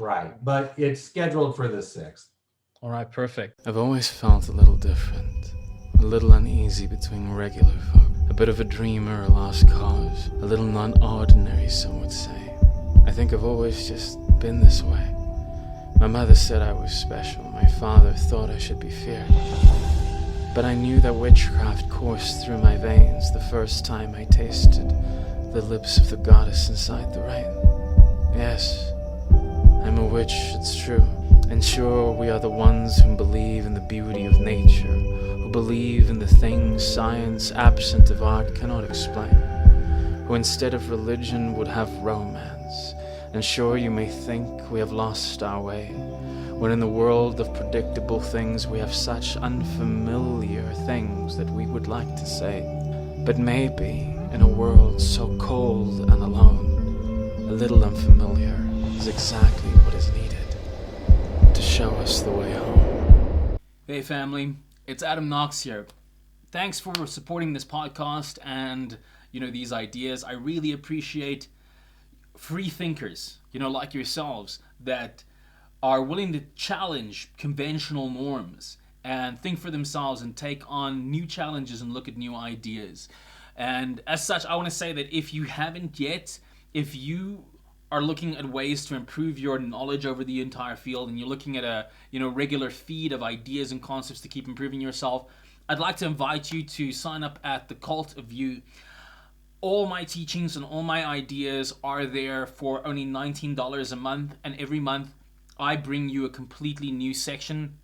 Right, but it's scheduled for the 6th. All right, perfect. I've always felt a little different, a little uneasy between regular folk, a bit of a dreamer, a lost cause, a little non-ordinary, some would say. I think I've always just been this way. My mother said I was special, my father thought I should be feared. But I knew that witchcraft coursed through my veins the first time I tasted the lips of the goddess inside the rain. Yes, I'm a witch, it's true. And sure, we are the ones who believe in the beauty of nature, who believe in the things science, absent of art, cannot explain, who instead of religion would have romance. And sure, you may think we have lost our way, when in the world of predictable things we have such unfamiliar things that we would like to say. But maybe, in a world so cold and alone, a little unfamiliar is exactly what is needed to show us the way home. Hey family, it's Adam Knox here. Thanks for supporting this podcast and these ideas. I really appreciate free thinkers, like yourselves, that are willing to challenge conventional norms and think for themselves and take on new challenges and look at new ideas. And as such, I want to say that if you haven't yet, if you are looking at ways to improve your knowledge over the entire field, and you're looking at a regular feed of ideas and concepts to keep improving yourself, I'd like to invite you to sign up at the Cult of You. All my teachings and all my ideas are there for only $19 a month, and every month I bring you a completely new section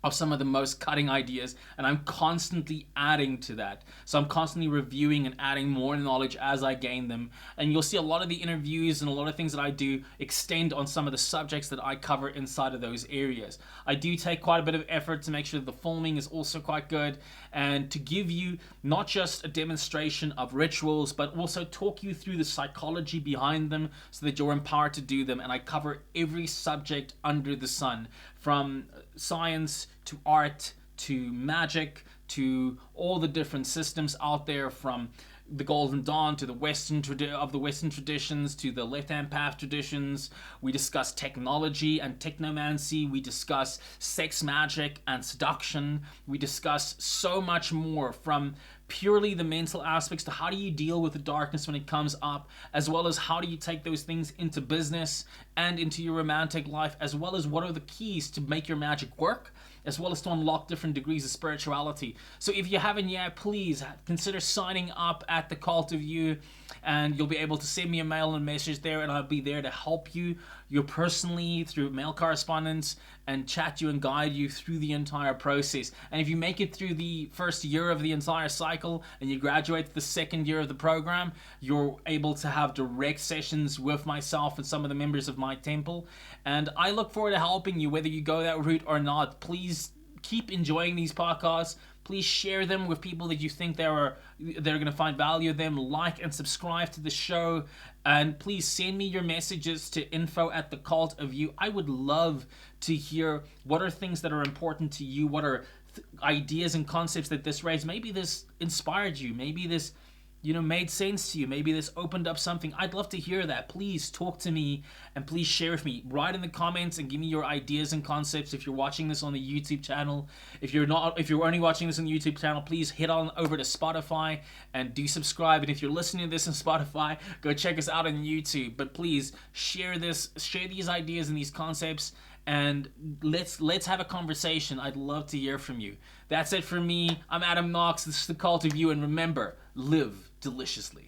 of some of the most cutting ideas, and I'm constantly adding to that. So I'm constantly reviewing and adding more knowledge as I gain them, and you'll see a lot of the interviews and a lot of things that I do extend on some of the subjects that I cover inside of those areas. I do take quite a bit of effort to make sure that the filming is also quite good, and to give you not just a demonstration of rituals, but also talk you through the psychology behind them so that you're empowered to do them. And I cover every subject under the sun, from science to art to magic to all the different systems out there, from the Golden Dawn to the Western traditions to the left-hand path traditions. We discuss technology and technomancy. We discuss sex magic and seduction. We discuss so much more, from purely the mental aspects to how do you deal with the darkness when it comes up, as well as how do you take those things into business and into your romantic life, as well as what are the keys to make your magic work, as well as to unlock different degrees of spirituality. So if you haven't yet, please consider signing up at the Cult of You, and you'll be able to send me a mail and message there, and I'll be there to help you personally through mail correspondence and chat you and guide you through the entire process. And if you make it through the first year of the entire cycle and you graduate to the second year of the program, you're able to have direct sessions with myself and some of the members of my temple. And I look forward to helping you whether you go that route or not. Please keep enjoying these podcasts. Please share them with people that you think they're going to find value in them. Like and subscribe to the show. And please send me your messages to info@thecult-of-you. I would love to hear what are things that are important to you. What are ideas and concepts that this raised? Maybe this inspired you. Maybe this made sense to you. Maybe this opened up something. I'd love to hear that. Please talk to me and please share with me. Write in the comments and give me your ideas and concepts. If you're watching this on the YouTube channel, if you're only watching this on the YouTube channel, please head on over to Spotify and do subscribe. And if you're listening to this on Spotify, go check us out on YouTube. But please share these ideas and these concepts, and let's have a conversation. I'd love to hear from you. That's it for me. I'm Adam Knox. This is the Cult of You, and remember, live deliciously.